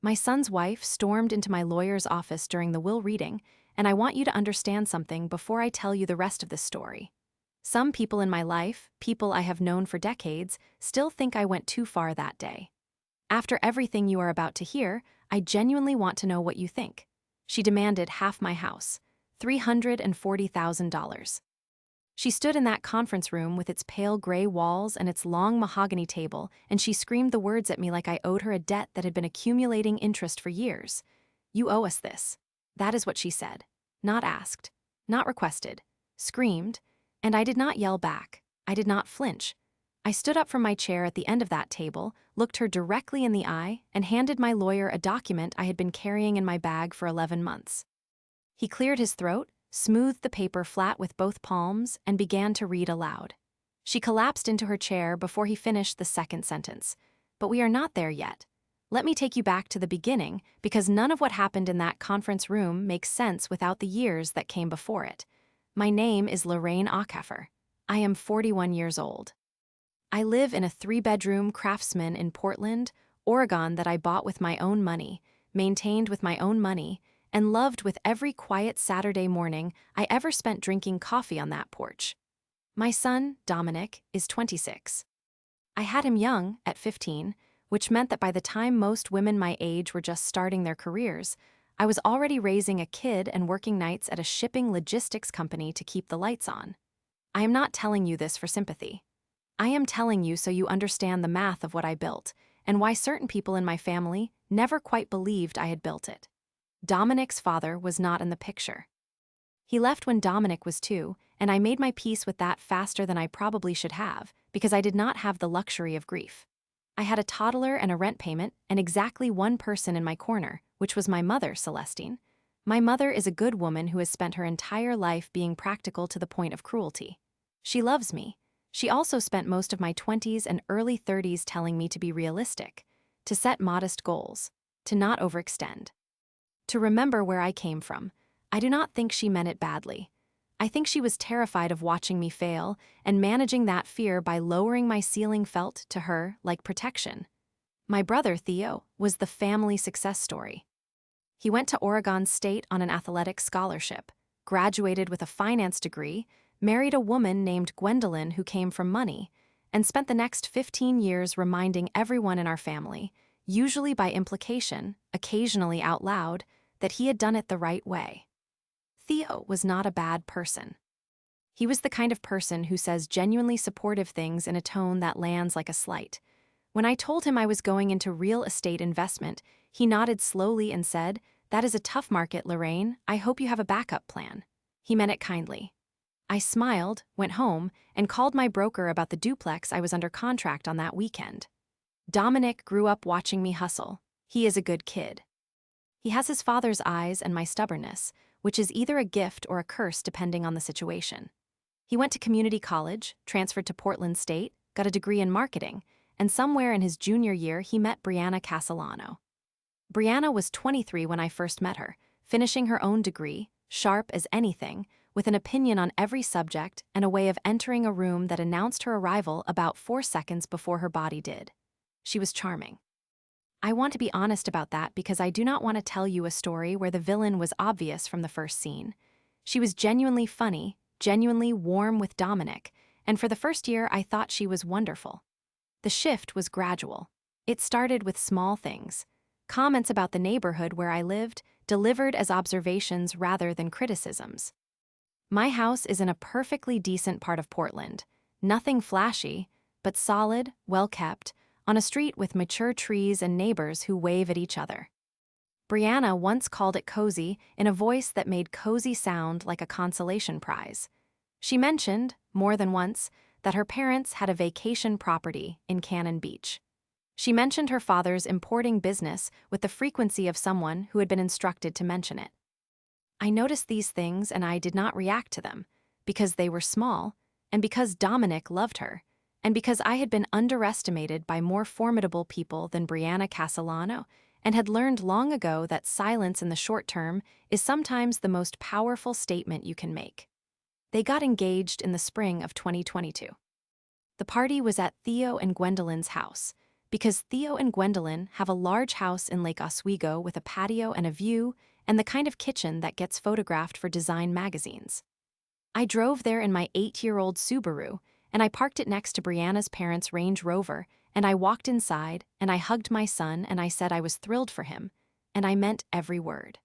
My son's wife stormed into my lawyer's office during the will reading, and I want you to understand something before I tell you the rest of this story. Some people in my life, people I have known for decades, still think I went too far that day. After everything you are about to hear, I genuinely want to know what you think. She demanded half my house, $340,000. She stood in that conference room with its pale gray walls and its long mahogany table, and she screamed the words at me like I owed her a debt that had been accumulating interest for years. "You owe us this." That is what she said. Not asked, not requested, screamed, and I did not yell back. I did not flinch. I stood up from my chair at the end of that table, looked her directly in the eye, and handed my lawyer a document I had been carrying in my bag for 11 months. He cleared his throat, smoothed the paper flat with both palms, and began to read aloud. She collapsed into her chair before he finished the second sentence. But we are not there yet. Let me take you back to the beginning, because none of what happened in that conference room makes sense without the years that came before it. My name is Lorraine Ackefer. I am 41 years old. I live in a 3-bedroom craftsman in Portland, Oregon that I bought with my own money, maintained with my own money, and loved with every quiet Saturday morning I ever spent drinking coffee on that porch. My son, Dominic, is 26. I had him young, at 15, which meant that by the time most women my age were just starting their careers, I was already raising a kid and working nights at a shipping logistics company to keep the lights on. I am not telling you this for sympathy. I am telling you so you understand the math of what I built, and why certain people in my family never quite believed I had built it. Dominic's father was not in the picture. He left when Dominic was 2, and I made my peace with that faster than I probably should have, because I did not have the luxury of grief. I had a toddler and a rent payment, and exactly one person in my corner, which was my mother, Celestine. My mother is a good woman who has spent her entire life being practical to the point of cruelty. She loves me. She also spent most of my 20s and early 30s telling me to be realistic, to set modest goals, to not overextend, to remember where I came from. I do not think she meant it badly. I think she was terrified of watching me fail, and managing that fear by lowering my ceiling felt, to her, like protection. My brother, Theo, was the family success story. He went to Oregon State on an athletic scholarship, graduated with a finance degree, married a woman named Gwendolyn who came from money, and spent the next 15 years reminding everyone in our family, usually by implication, occasionally out loud, that he had done it the right way. Theo was not a bad person. He was the kind of person who says genuinely supportive things in a tone that lands like a slight. When I told him I was going into real estate investment, he nodded slowly and said, "That is a tough market, Lorraine. I hope you have a backup plan." He meant it kindly. I smiled, went home, and called my broker about the duplex I was under contract on that weekend. Dominic grew up watching me hustle. He is a good kid. He has his father's eyes and my stubbornness, which is either a gift or a curse depending on the situation. He went to community college, transferred to Portland State, got a degree in marketing, and somewhere in his junior year he met Brianna Castellano. Brianna was 23 when I first met her, finishing her own degree, sharp as anything, with an opinion on every subject and a way of entering a room that announced her arrival about 4 seconds before her body did. She was charming. I want to be honest about that because I do not want to tell you a story where the villain was obvious from the first scene. She was genuinely funny, genuinely warm with Dominic, and for the first year I thought she was wonderful. The shift was gradual. It started with small things. Comments about the neighborhood where I lived, delivered as observations rather than criticisms. My house is in a perfectly decent part of Portland. Nothing flashy, but solid, well-kept, on a street with mature trees and neighbors who wave at each other. Brianna once called it cozy in a voice that made cozy sound like a consolation prize. She mentioned, more than once, that her parents had a vacation property in Cannon Beach. She mentioned her father's importing business with the frequency of someone who had been instructed to mention it. I noticed these things and I did not react to them, because they were small, and because Dominic loved her, and because I had been underestimated by more formidable people than Brianna Castellano, and had learned long ago that silence in the short term is sometimes the most powerful statement you can make. They got engaged in the spring of 2022. The party was at Theo and Gwendolyn's house. Because Theo and Gwendolyn have a large house in Lake Oswego with a patio and a view, and the kind of kitchen that gets photographed for design magazines. I drove there in my 8-year-old Subaru, and I parked it next to Brianna's parents' Range Rover, and I walked inside, and I hugged my son, and I said I was thrilled for him, and I meant every word.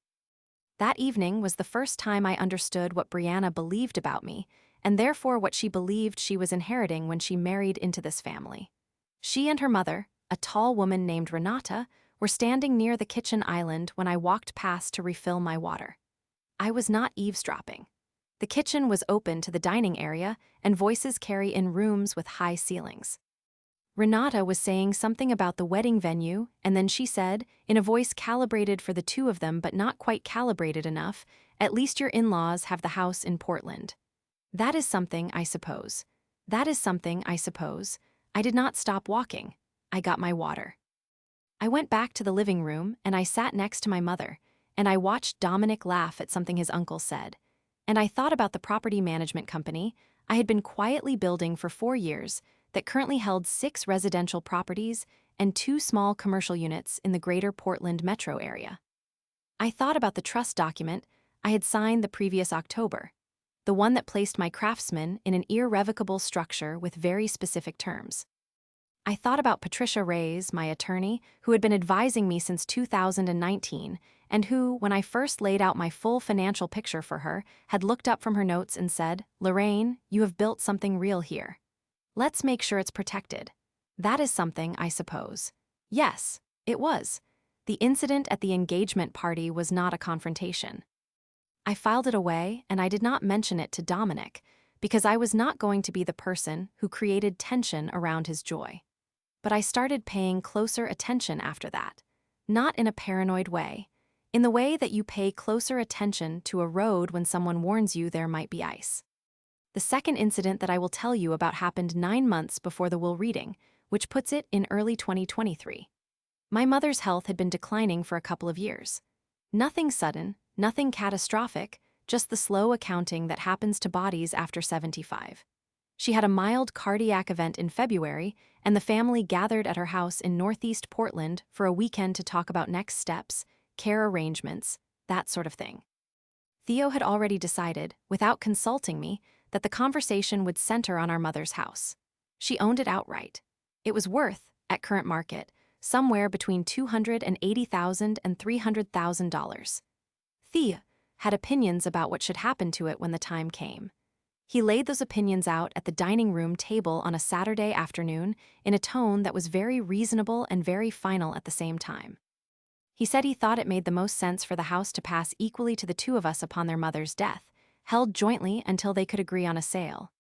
That evening was the first time I understood what Brianna believed about me, and therefore what she believed she was inheriting when she married into this family. She and her mother, a tall woman named Renata, were standing near the kitchen island when I walked past to refill my water. I was not eavesdropping. The kitchen was open to the dining area, and voices carry in rooms with high ceilings. Renata was saying something about the wedding venue, and then she said, in a voice calibrated for the two of them but not quite calibrated enough, "At least your in-laws have the house in Portland." That is something, I suppose. That is something, I suppose. I did not stop walking. I got my water. I went back to the living room, and I sat next to my mother, and I watched Dominic laugh at something his uncle said. And I thought about the property management company I had been quietly building for 4 years that currently held 6 residential properties and 2 small commercial units in the greater Portland metro area. I thought about the trust document I had signed the previous October, the one that placed my craftsman in an irrevocable structure with very specific terms. I thought about Patricia Reyes, my attorney, who had been advising me since 2019, and who, when I first laid out my full financial picture for her, had looked up from her notes and said, "Lorraine, you have built something real here. Let's make sure it's protected." That is something, I suppose. Yes, it was. The incident at the engagement party was not a confrontation. I filed it away, and I did not mention it to Dominic, because I was not going to be the person who created tension around his joy. But I started paying closer attention after that, not in a paranoid way, in the way that you pay closer attention to a road when someone warns you there might be ice. The second incident that I will tell you about happened 9 months before the will reading, which puts it in early 2023. My mother's health had been declining for a couple of years. Nothing sudden, nothing catastrophic, just the slow accounting that happens to bodies after 75. She had a mild cardiac event in February, and the family gathered at her house in Northeast Portland for a weekend to talk about next steps, care arrangements, that sort of thing. Theo had already decided, without consulting me, that the conversation would center on our mother's house. She owned it outright. It was worth, at current market, somewhere between $280,000 and $300,000. Theo had opinions about what should happen to it when the time came. He laid those opinions out at the dining room table on a Saturday afternoon in a tone that was very reasonable and very final at the same time. He said he thought it made the most sense for the house to pass equally to the two of us upon their mother's death, held jointly until they could agree on a sale.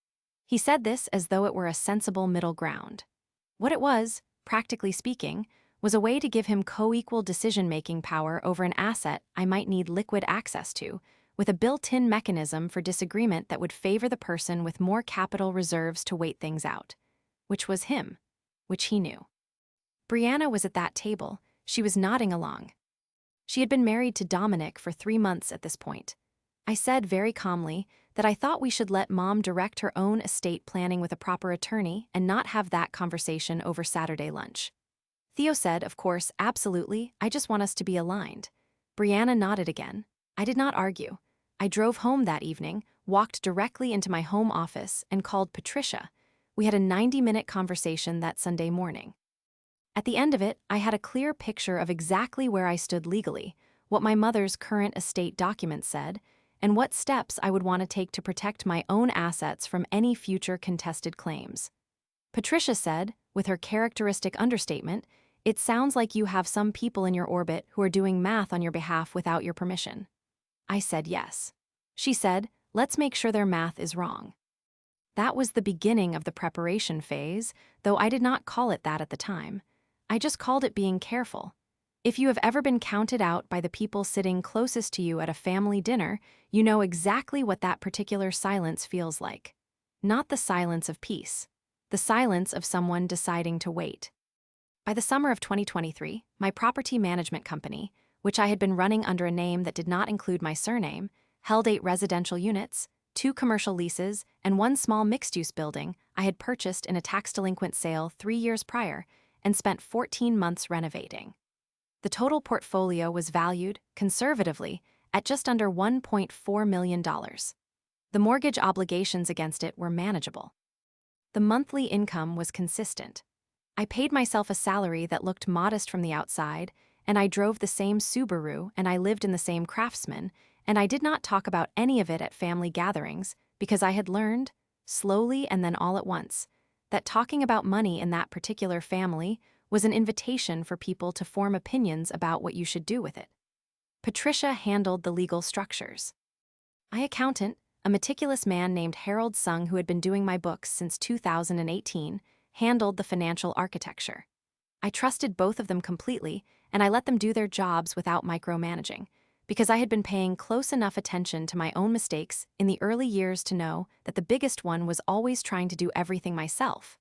He said this as though it were a sensible middle ground. What it was, practically speaking, was a way to give him co-equal decision-making power over an asset I might need liquid access to, with a built-in mechanism for disagreement that would favor the person with more capital reserves to wait things out, which was him, which he knew. Brianna was at that table. She was nodding along. She had been married to Dominic for 3 months at this point. I said very calmly that I thought we should let Mom direct her own estate planning with a proper attorney and not have that conversation over Saturday lunch. Theo said, of course, absolutely, I just want us to be aligned. Brianna nodded again. I did not argue. I drove home that evening, walked directly into my home office, and called Patricia. We had a 90-minute conversation that Sunday morning. At the end of it, I had a clear picture of exactly where I stood legally, what my mother's current estate documents said, and what steps I would want to take to protect my own assets from any future contested claims. Patricia said, with her characteristic understatement, "It sounds like you have some people in your orbit who are doing math on your behalf without your permission." I said yes. She said, "Let's make sure their math is wrong." That was the beginning of the preparation phase, though I did not call it that at the time. I just called it being careful. If you have ever been counted out by the people sitting closest to you at a family dinner, you know exactly what that particular silence feels like. Not the silence of peace. The silence of someone deciding to wait. By the summer of 2023, my property management company, which I had been running under a name that did not include my surname, held 8 residential units, 2 commercial leases, and 1 small mixed-use building I had purchased in a tax-delinquent sale 3 years prior, and spent 14 months renovating. The total portfolio was valued, conservatively, at just under $1.4 million. The mortgage obligations against it were manageable. The monthly income was consistent. I paid myself a salary that looked modest from the outside, and I drove the same Subaru, and I lived in the same Craftsman, and I did not talk about any of it at family gatherings because I had learned, slowly and then all at once, that talking about money in that particular family was an invitation for people to form opinions about what you should do with it. Patricia handled the legal structures. My accountant, a meticulous man named Harold Sung who had been doing my books since 2018, handled the financial architecture. I trusted both of them completely, and I let them do their jobs without micromanaging, because I had been paying close enough attention to my own mistakes in the early years to know that the biggest one was always trying to do everything myself.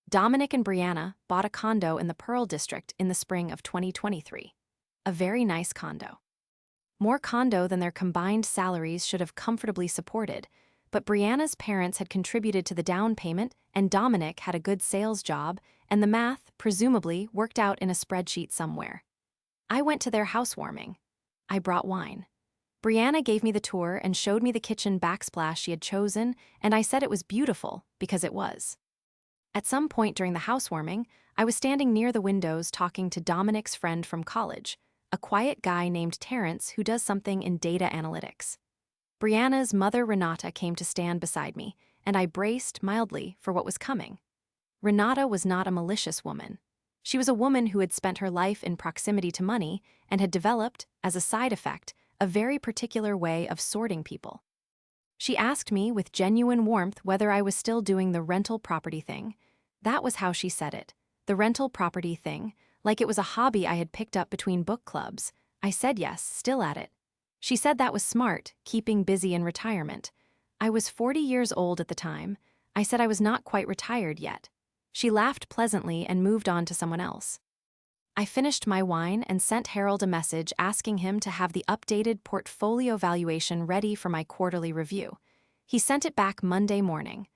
Dominic and Brianna bought a condo in the Pearl District in the spring of 2023. A very nice condo. More condo than their combined salaries should have comfortably supported, but Brianna's parents had contributed to the down payment and Dominic had a good sales job, and the math, presumably, worked out in a spreadsheet somewhere. I went to their housewarming. I brought wine. Brianna gave me the tour and showed me the kitchen backsplash she had chosen, and I said it was beautiful because it was. At some point during the housewarming, I was standing near the windows talking to Dominic's friend from college, a quiet guy named Terrence who does something in data analytics. Brianna's mother Renata came to stand beside me, and I braced mildly for what was coming. Renata was not a malicious woman. She was a woman who had spent her life in proximity to money and had developed, as a side effect, a very particular way of sorting people. She asked me with genuine warmth whether I was still doing the rental property thing. That was how she said it, the rental property thing, like it was a hobby I had picked up between book clubs. I said yes, still at it. She said that was smart, keeping busy in retirement. I was 40 years old at the time. I said I was not quite retired yet. She laughed pleasantly and moved on to someone else. I finished my wine and sent Harold a message asking him to have the updated portfolio valuation ready for my quarterly review. He sent it back Monday morning.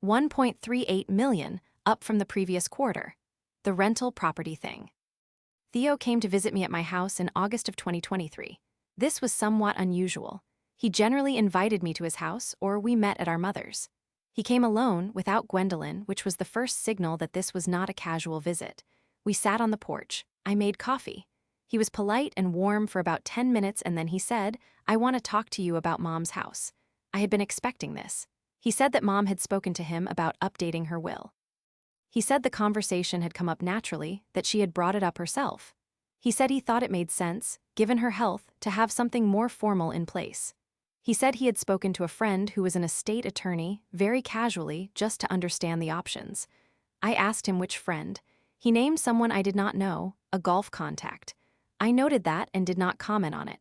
1.38 million, up from the previous quarter. The rental property thing. Theo came to visit me at my house in August of 2023. This was somewhat unusual. He generally invited me to his house, or we met at our mother's. He came alone, without Gwendolyn, which was the first signal that this was not a casual visit. We sat on the porch. I made coffee. He was polite and warm for about 10 minutes and then he said, "I want to talk to you about Mom's house." I had been expecting this. He said that Mom had spoken to him about updating her will. He said the conversation had come up naturally, that she had brought it up herself. He said he thought it made sense, given her health, to have something more formal in place. He said he had spoken to a friend who was an estate attorney, very casually, just to understand the options. I asked him which friend. He named someone I did not know, a golf contact. I noted that and did not comment on it.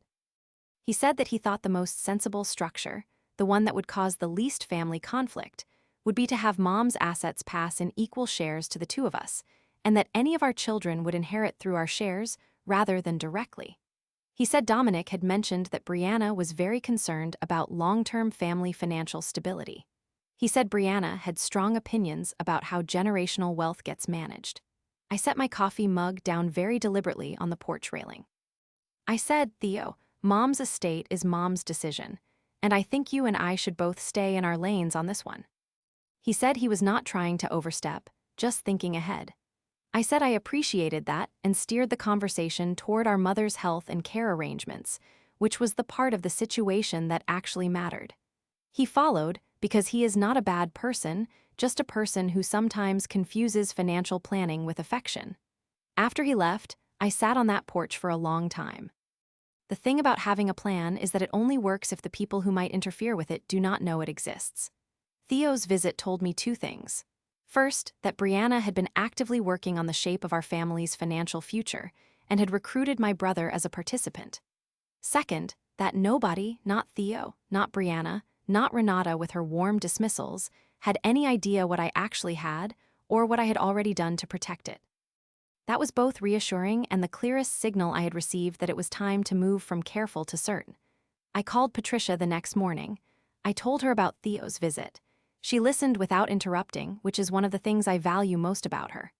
He said that he thought the most sensible structure, the one that would cause the least family conflict, would be to have Mom's assets pass in equal shares to the two of us, and that any of our children would inherit through our shares rather than directly. He said Dominic had mentioned that Brianna was very concerned about long-term family financial stability. He said Brianna had strong opinions about how generational wealth gets managed. I set my coffee mug down very deliberately on the porch railing. I said, "Theo, Mom's estate is Mom's decision, and I think you and I should both stay in our lanes on this one." He said he was not trying to overstep, just thinking ahead. I said I appreciated that and steered the conversation toward our mother's health and care arrangements, which was the part of the situation that actually mattered. He followed because he is not a bad person, just a person who sometimes confuses financial planning with affection. After he left, I sat on that porch for a long time. The thing about having a plan is that it only works if the people who might interfere with it do not know it exists. Theo's visit told me two things. First, that Brianna had been actively working on the shape of our family's financial future and had recruited my brother as a participant. Second, that nobody, not Theo, not Brianna, not Renata with her warm dismissals, had any idea what I actually had or what I had already done to protect it. That was both reassuring and the clearest signal I had received that it was time to move from careful to certain. I called Patricia the next morning. I told her about Theo's visit. She listened without interrupting, which is one of the things I value most about her.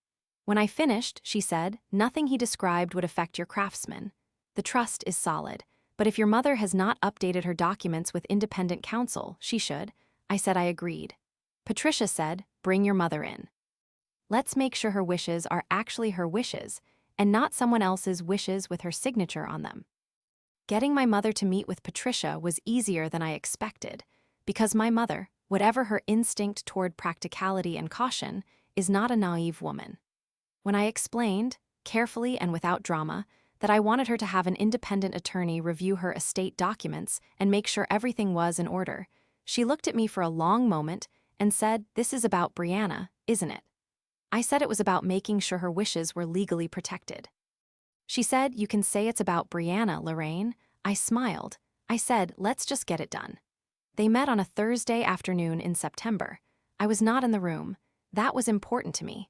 When I finished, she said, nothing he described would affect your craftsman. The trust is solid, but if your mother has not updated her documents with independent counsel, she should. I said I agreed. Patricia said, bring your mother in. Let's make sure her wishes are actually her wishes, and not someone else's wishes with her signature on them. Getting my mother to meet with Patricia was easier than I expected, because my mother, whatever her instinct toward practicality and caution, is not a naive woman. When I explained, carefully and without drama, that I wanted her to have an independent attorney review her estate documents and make sure everything was in order, she looked at me for a long moment and said, "This is about Brianna, isn't it?" I said it was about making sure her wishes were legally protected. She said, "You can say it's about Brianna, Lorraine." I smiled. I said, "Let's just get it done." They met on a Thursday afternoon in September. I was not in the room. That was important to me.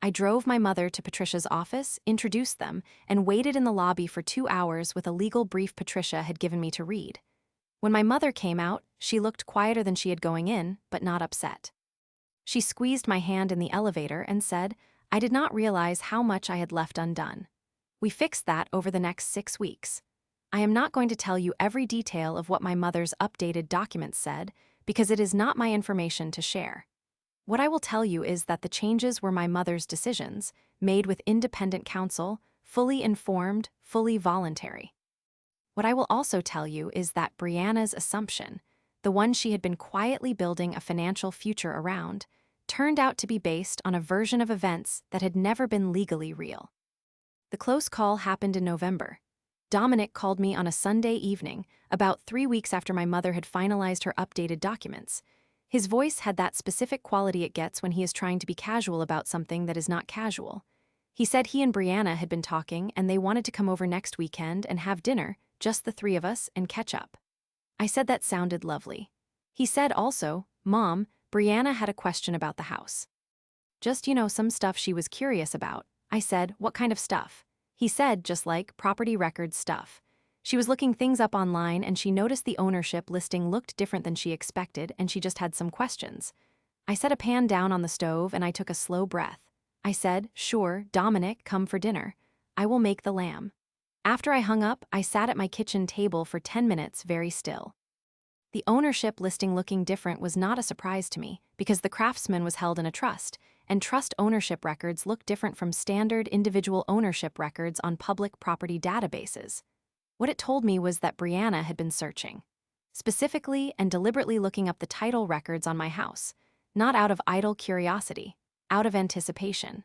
I drove my mother to Patricia's office, introduced them, and waited in the lobby for 2 hours with a legal brief Patricia had given me to read. When my mother came out, she looked quieter than she had going in, but not upset. She squeezed my hand in the elevator and said, "I did not realize how much I had left undone. We fixed that over the next 6 weeks. I am not going to tell you every detail of what my mother's updated documents said, because it is not my information to share. What I will tell you is that the changes were my mother's decisions, made with independent counsel, fully informed, fully voluntary. What I will also tell you is that Brianna's assumption, the one she had been quietly building a financial future around, turned out to be based on a version of events that had never been legally real." The close call happened in November. Dominic called me on a Sunday evening, about 3 weeks after my mother had finalized her updated documents. His voice had that specific quality it gets when he is trying to be casual about something that is not casual. He said he and Brianna had been talking and they wanted to come over next weekend and have dinner, just the 3 of us, and catch up. I said that sounded lovely. He said also, "Mom, Brianna had a question about the house. Just, some stuff she was curious about." I said, "What kind of stuff?" He said, "Just like property records stuff. She was looking things up online and she noticed the ownership listing looked different than she expected and she just had some questions." I set a pan down on the stove and I took a slow breath. I said, "Sure, Dominic, come for dinner. I will make the lamb." After I hung up, I sat at my kitchen table for 10 minutes very still. The ownership listing looking different was not a surprise to me because the craftsman was held in a trust, and trust ownership records look different from standard individual ownership records on public property databases. What it told me was that Brianna had been searching, specifically and deliberately looking up the title records on my house, not out of idle curiosity, out of anticipation.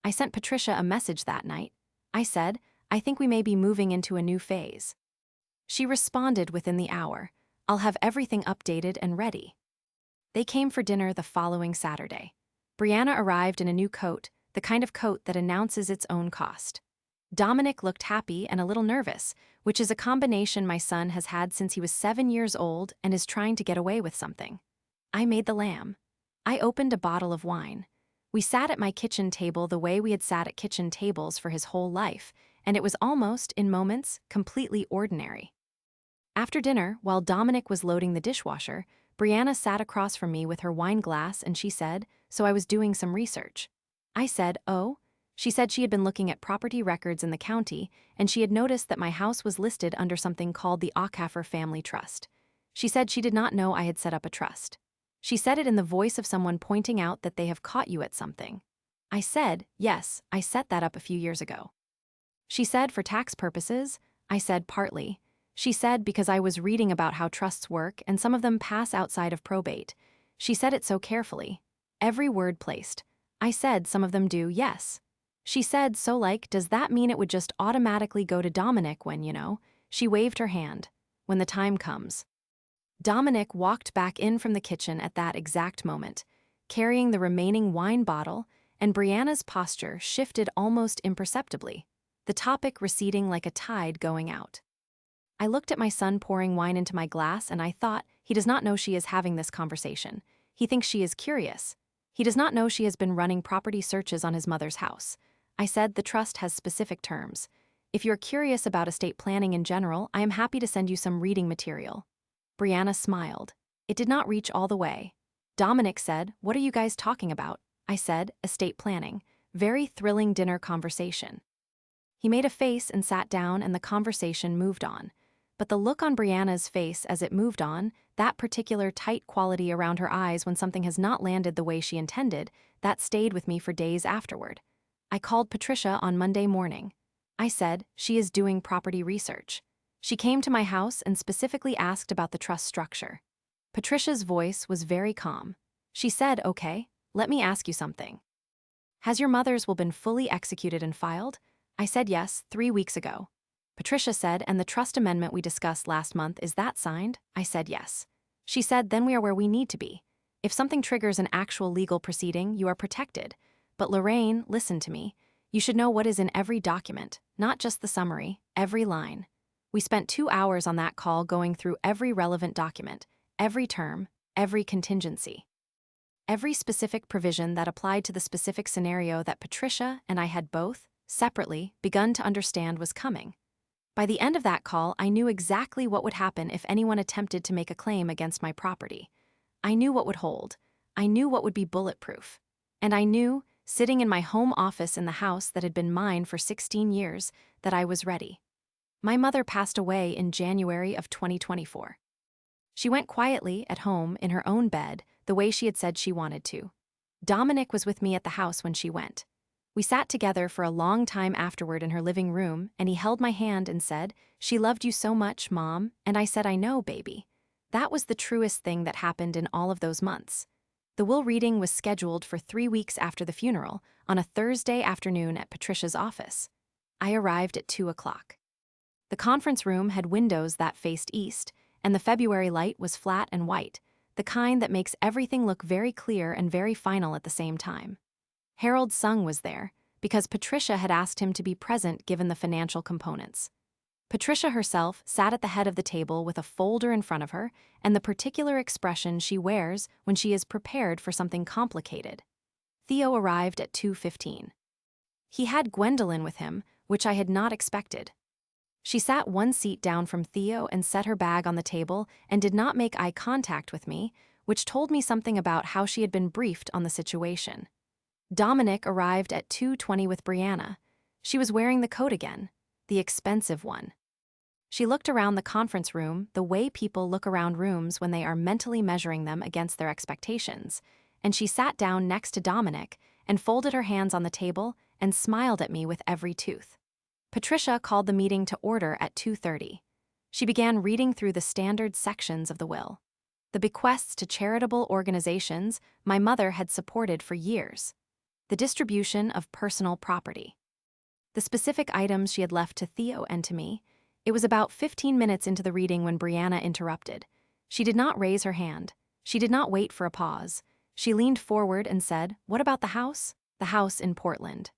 I sent Patricia a message that night. I said, "I think we may be moving into a new phase." She responded within the hour, "I'll have everything updated and ready." They came for dinner the following Saturday. Brianna arrived in a new coat, the kind of coat that announces its own cost. Dominic looked happy and a little nervous, which is a combination my son has had since he was 7 years old and is trying to get away with something. I made the lamb. I opened a bottle of wine. We sat at my kitchen table the way we had sat at kitchen tables for his whole life, and it was almost, in moments, completely ordinary. After dinner, while Dominic was loading the dishwasher, Brianna sat across from me with her wine glass and she said, "So I was doing some research." I said, "Oh?" She said she had been looking at property records in the county, and she had noticed that my house was listed under something called the Ackhafer Family Trust. She said she did not know I had set up a trust. She said it in the voice of someone pointing out that they have caught you at something. I said, "Yes, I set that up a few years ago." She said, "For tax purposes?" I said, "Partly." She said, "Because I was reading about how trusts work and some of them pass outside of probate." She said it so carefully. Every word placed. I said, "Some of them do, yes." She said, "So does that mean it would just automatically go to Dominic when, She waved her hand. "When the time comes." Dominic walked back in from the kitchen at that exact moment, carrying the remaining wine bottle, and Brianna's posture shifted almost imperceptibly, the topic receding like a tide going out. I looked at my son pouring wine into my glass and I thought, he does not know she is having this conversation. He thinks she is curious. He does not know she has been running property searches on his mother's house. I said, "The trust has specific terms. If you're curious about estate planning in general, I am happy to send you some reading material." Brianna smiled. It did not reach all the way. Dominic said, "What are you guys talking about?" I said, "Estate planning. Very thrilling dinner conversation. He made a face and sat down, and the conversation moved on. But the look on Brianna's face as it moved on, that particular tight quality around her eyes when something has not landed the way she intended, that stayed with me for days afterward. I called Patricia on Monday morning. I said, she is doing property research. She came to my house and specifically asked about the trust structure. Patricia's voice was very calm. She said, okay, let me ask you something. Has your mother's will been fully executed and filed? I said yes, 3 weeks ago. Patricia said, and the trust amendment we discussed last month, is that signed? I said yes. She said, then we are where we need to be. If something triggers an actual legal proceeding, you are protected. But Lorraine, listen to me. You should know what is in every document, not just the summary, every line. We spent 2 hours on that call going through every relevant document, every term, every contingency. Every specific provision that applied to the specific scenario that Patricia and I had both, separately, begun to understand was coming. By the end of that call, I knew exactly what would happen if anyone attempted to make a claim against my property. I knew what would hold. I knew what would be bulletproof. And I knew, sitting in my home office in the house that had been mine for 16 years, that I was ready. My mother passed away in January of 2024. She went quietly at home in her own bed, the way she had said she wanted to. Dominic was with me at the house when she went. We sat together for a long time afterward in her living room, and he held my hand and said, "She loved you so much, Mom," and I said, "I know, baby." That was the truest thing that happened in all of those months. The will reading was scheduled for 3 weeks after the funeral, on a Thursday afternoon at Patricia's office. I arrived at 2 o'clock. The conference room had windows that faced east, and the February light was flat and white, the kind that makes everything look very clear and very final at the same time. Harold Sung was there, because Patricia had asked him to be present given the financial components. Patricia herself sat at the head of the table with a folder in front of her and the particular expression she wears when she is prepared for something complicated. Theo arrived at 2:15. He had Gwendolyn with him, which I had not expected. She sat 1 seat down from Theo and set her bag on the table and did not make eye contact with me, which told me something about how she had been briefed on the situation. Dominic arrived at 2:20 with Brianna. She was wearing the coat again, the expensive one. She looked around the conference room the way people look around rooms when they are mentally measuring them against their expectations, and she sat down next to Dominic and folded her hands on the table and smiled at me with every tooth. Patricia called the meeting to order at 2:30. She began reading through the standard sections of the will. The bequests to charitable organizations my mother had supported for years. The distribution of personal property. The specific items she had left to Theo and to me. It was about 15 minutes into the reading when Brianna interrupted. She did not raise her hand. She did not wait for a pause. She leaned forward and said, "What about the house?" "The house in Portland."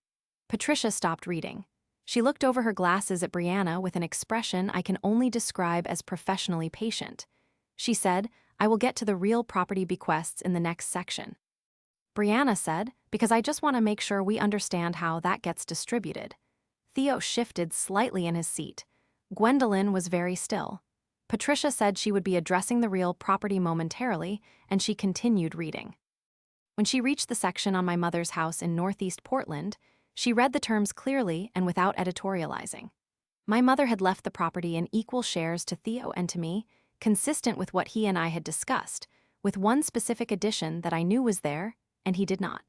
Patricia stopped reading. She looked over her glasses at Brianna with an expression I can only describe as professionally patient. She said, "I will get to the real property bequests in the next section." Brianna said, "Because I just want to make sure we understand how that gets distributed." Theo shifted slightly in his seat. Gwendolyn was very still. Patricia said she would be addressing the real property momentarily, and she continued reading. When she reached the section on my mother's house in Northeast Portland, she read the terms clearly and without editorializing. My mother had left the property in equal shares to Theo and to me, consistent with what he and I had discussed, with one specific addition that I knew was there, and he did not.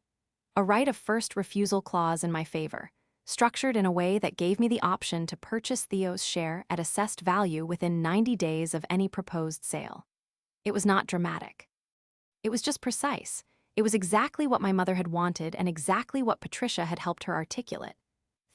A right of first refusal clause in my favor, structured in a way that gave me the option to purchase Theo's share at assessed value within 90 days of any proposed sale. It was not dramatic. It was just precise. It was exactly what my mother had wanted and exactly what Patricia had helped her articulate.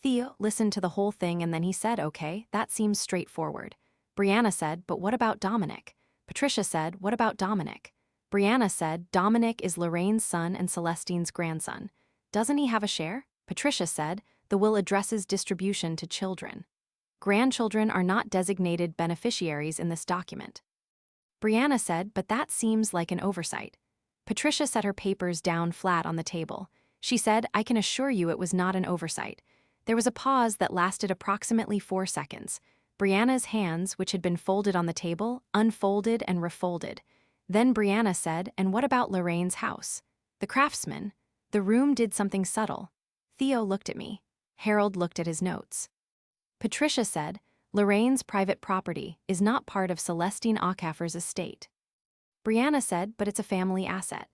Theo listened to the whole thing and then he said, "Okay, that seems straightforward." Brianna said, "But what about Dominic?" Patricia said, "What about Dominic?" Brianna said, "Dominic is Lorraine's son and Celestine's grandson. Doesn't he have a share?" Patricia said, "The will addresses distribution to children. Grandchildren are not designated beneficiaries in this document." Brianna said, "But that seems like an oversight." Patricia set her papers down flat on the table. She said, "I can assure you it was not an oversight." There was a pause that lasted approximately 4 seconds. Brianna's hands, which had been folded on the table, unfolded and refolded. Then Brianna said, "And what about Lorraine's house?" "The craftsman." "The room did something subtle." Theo looked at me. Harold looked at his notes. Patricia said, Lorraine's private property is not part of Celestine Aukaffer's estate. Brianna said, but it's a family asset.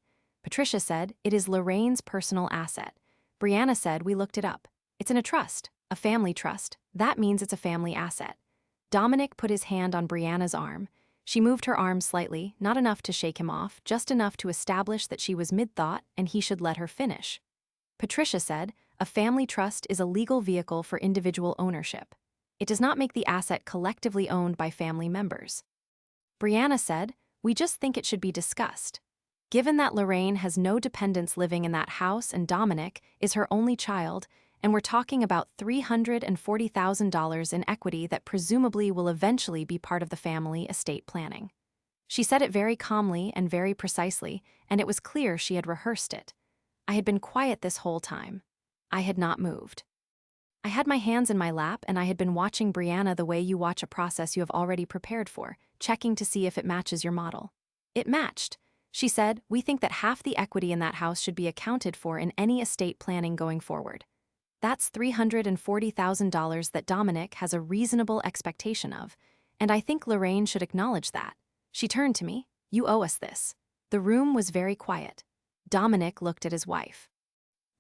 Patricia said, it is Lorraine's personal asset. Brianna said, we looked it up. It's in a trust, a family trust. That means it's a family asset. Dominic put his hand on Brianna's arm. She moved her arm slightly, not enough to shake him off, just enough to establish that she was mid-thought and he should let her finish. Patricia said, a family trust is a legal vehicle for individual ownership. It does not make the asset collectively owned by family members. Brianna said, we just think it should be discussed. Given that Lorraine has no dependents living in that house and Dominic is her only child, and we're talking about $340,000 in equity that presumably will eventually be part of the family estate planning. She said it very calmly and very precisely, and it was clear she had rehearsed it. I had been quiet this whole time. I had not moved. I had my hands in my lap and I had been watching Brianna the way you watch a process you have already prepared for, checking to see if it matches your model. It matched. She said, we think that half the equity in that house should be accounted for in any estate planning going forward. That's $340,000 that Dominic has a reasonable expectation of, and I think Lorraine should acknowledge that. She turned to me, you owe us this. The room was very quiet. Dominic looked at his wife.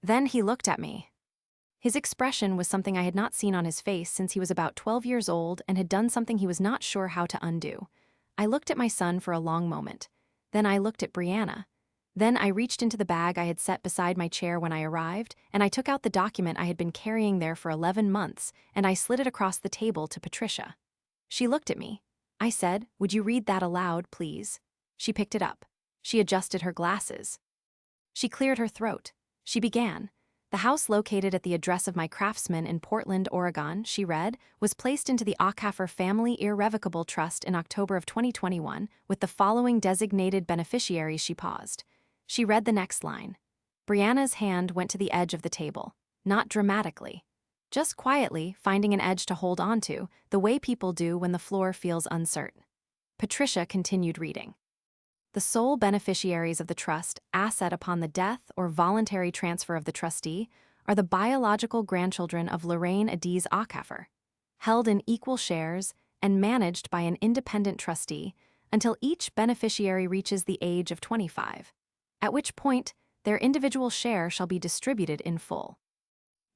Then he looked at me. His expression was something I had not seen on his face since he was about 12 years old and had done something he was not sure how to undo. I looked at my son for a long moment. Then I looked at Brianna. Then I reached into the bag I had set beside my chair when I arrived, and I took out the document I had been carrying there for 11 months, and I slid it across the table to Patricia. She looked at me. I said, would you read that aloud, please? She picked it up. She adjusted her glasses. She cleared her throat. She began. The house located at the address of my craftsman in Portland, Oregon, she read, was placed into the Aukaffer Family Irrevocable Trust in October of 2021 with the following designated beneficiaries. She paused. She read the next line. Brianna's hand went to the edge of the table, not dramatically. Just quietly, finding an edge to hold onto, the way people do when the floor feels uncertain. Patricia continued reading. The sole beneficiaries of the trust, asset upon the death or voluntary transfer of the trustee, are the biological grandchildren of Lorraine Adiz Aukaffer, held in equal shares and managed by an independent trustee until each beneficiary reaches the age of 25, at which point their individual share shall be distributed in full.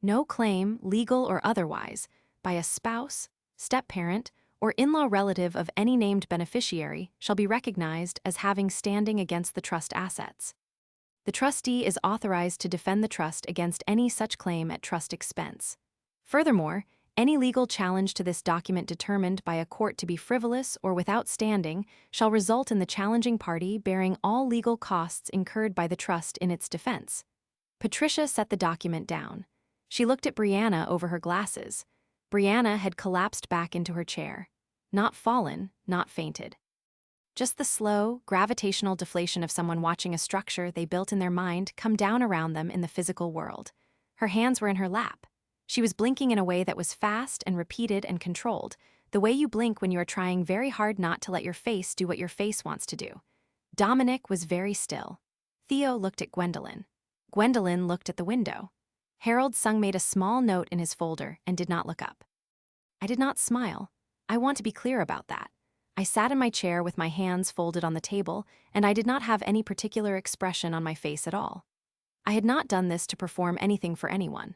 No claim, legal or otherwise, by a spouse, step-parent, or in-law relative of any named beneficiary shall be recognized as having standing against the trust assets. The trustee is authorized to defend the trust against any such claim at trust expense. Furthermore, any legal challenge to this document determined by a court to be frivolous or without standing shall result in the challenging party bearing all legal costs incurred by the trust in its defense. Patricia set the document down. She looked at Brianna over her glasses. Brianna had collapsed back into her chair. Not fallen, not fainted. Just the slow, gravitational deflation of someone watching a structure they built in their mind come down around them in the physical world. Her hands were in her lap. She was blinking in a way that was fast and repeated and controlled, the way you blink when you are trying very hard not to let your face do what your face wants to do. Dominic was very still. Theo looked at Gwendolyn. Gwendolyn looked at the window. Harold Sung made a small note in his folder and did not look up. I did not smile. I want to be clear about that. I sat in my chair with my hands folded on the table, and I did not have any particular expression on my face at all. I had not done this to perform anything for anyone.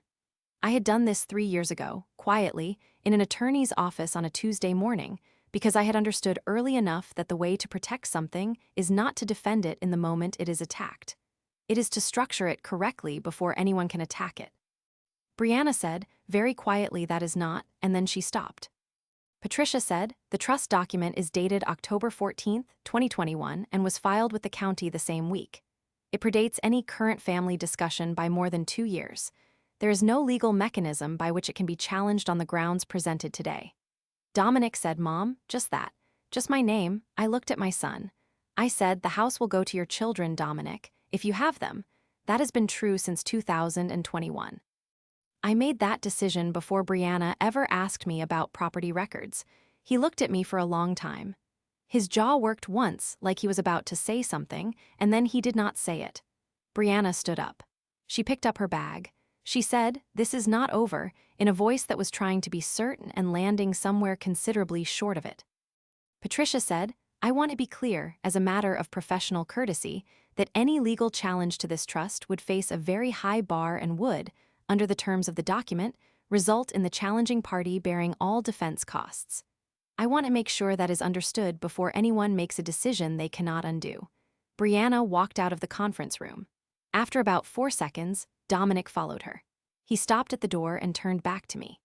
I had done this 3 years ago, quietly, in an attorney's office on a Tuesday morning, because I had understood early enough that the way to protect something is not to defend it in the moment it is attacked. It is to structure it correctly before anyone can attack it. Brianna said, very quietly, that is not, and then she stopped. Patricia said, the trust document is dated October 14, 2021, and was filed with the county the same week. It predates any current family discussion by more than 2 years. There is no legal mechanism by which it can be challenged on the grounds presented today. Dominic said, Mom, just that. Just my name. I looked at my son. I said, the house will go to your children, Dominic, if you have them. That has been true since 2021. I made that decision before Brianna ever asked me about property records. He looked at me for a long time. His jaw worked once, like he was about to say something, and then he did not say it. Brianna stood up. She picked up her bag. She said, "This is not over," in a voice that was trying to be certain and landing somewhere considerably short of it. Patricia said, "I want to be clear, as a matter of professional courtesy, that any legal challenge to this trust would face a very high bar and would, under the terms of the document, result in the challenging party bearing all defense costs. I want to make sure that is understood before anyone makes a decision they cannot undo." Brianna walked out of the conference room. After about 4 seconds, Dominic followed her. He stopped at the door and turned back to me.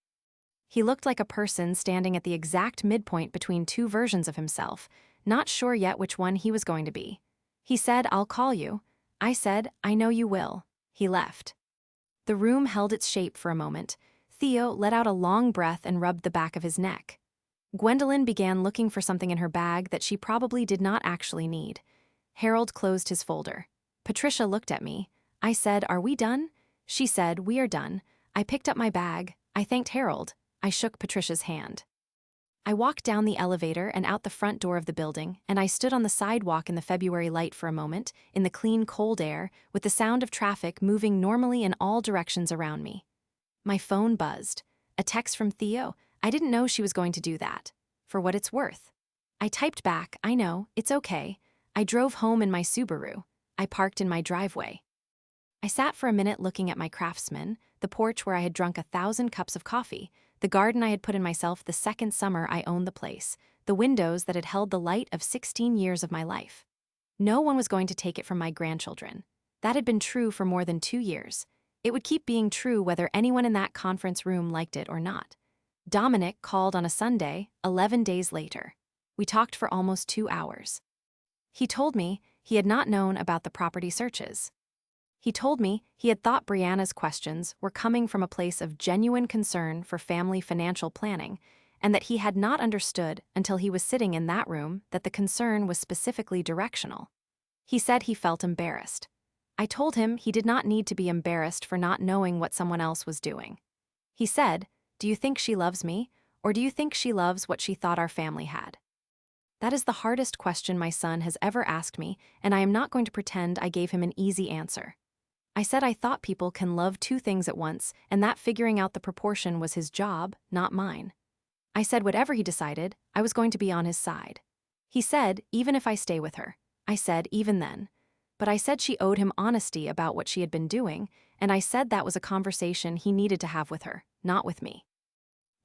He looked like a person standing at the exact midpoint between two versions of himself, not sure yet which one he was going to be. He said, "I'll call you." I said, "I know you will." He left. The room held its shape for a moment. Theo let out a long breath and rubbed the back of his neck. Gwendolyn began looking for something in her bag that she probably did not actually need. Harold closed his folder. Patricia looked at me. I said, "Are we done?" She said, "We are done." I picked up my bag. I thanked Harold. I shook Patricia's hand. I walked down the elevator and out the front door of the building, and I stood on the sidewalk in the February light for a moment, in the clean, cold air, with the sound of traffic moving normally in all directions around me. My phone buzzed. A text from Theo. I didn't know she was going to do that. For what it's worth. I typed back, "I know, it's okay." I drove home in my Subaru. I parked in my driveway. I sat for a minute looking at my Craftsman, the porch where I had drunk 1,000 cups of coffee, the garden I had put in myself the second summer I owned the place, the windows that had held the light of 16 years of my life. No one was going to take it from my grandchildren. That had been true for more than 2 years. It would keep being true whether anyone in that conference room liked it or not. Dominic called on a Sunday, 11 days later. We talked for almost 2 hours. He told me he had not known about the property searches. He told me he had thought Brianna's questions were coming from a place of genuine concern for family financial planning, and that he had not understood until he was sitting in that room that the concern was specifically directional. He said he felt embarrassed. I told him he did not need to be embarrassed for not knowing what someone else was doing. He said, "Do you think she loves me, or do you think she loves what she thought our family had?" That is the hardest question my son has ever asked me, and I am not going to pretend I gave him an easy answer. I said I thought people can love 2 things at once, and that figuring out the proportion was his job, not mine. I said whatever he decided, I was going to be on his side. He said, "Even if I stay with her." I said, "Even then." But I said she owed him honesty about what she had been doing, and I said that was a conversation he needed to have with her, not with me.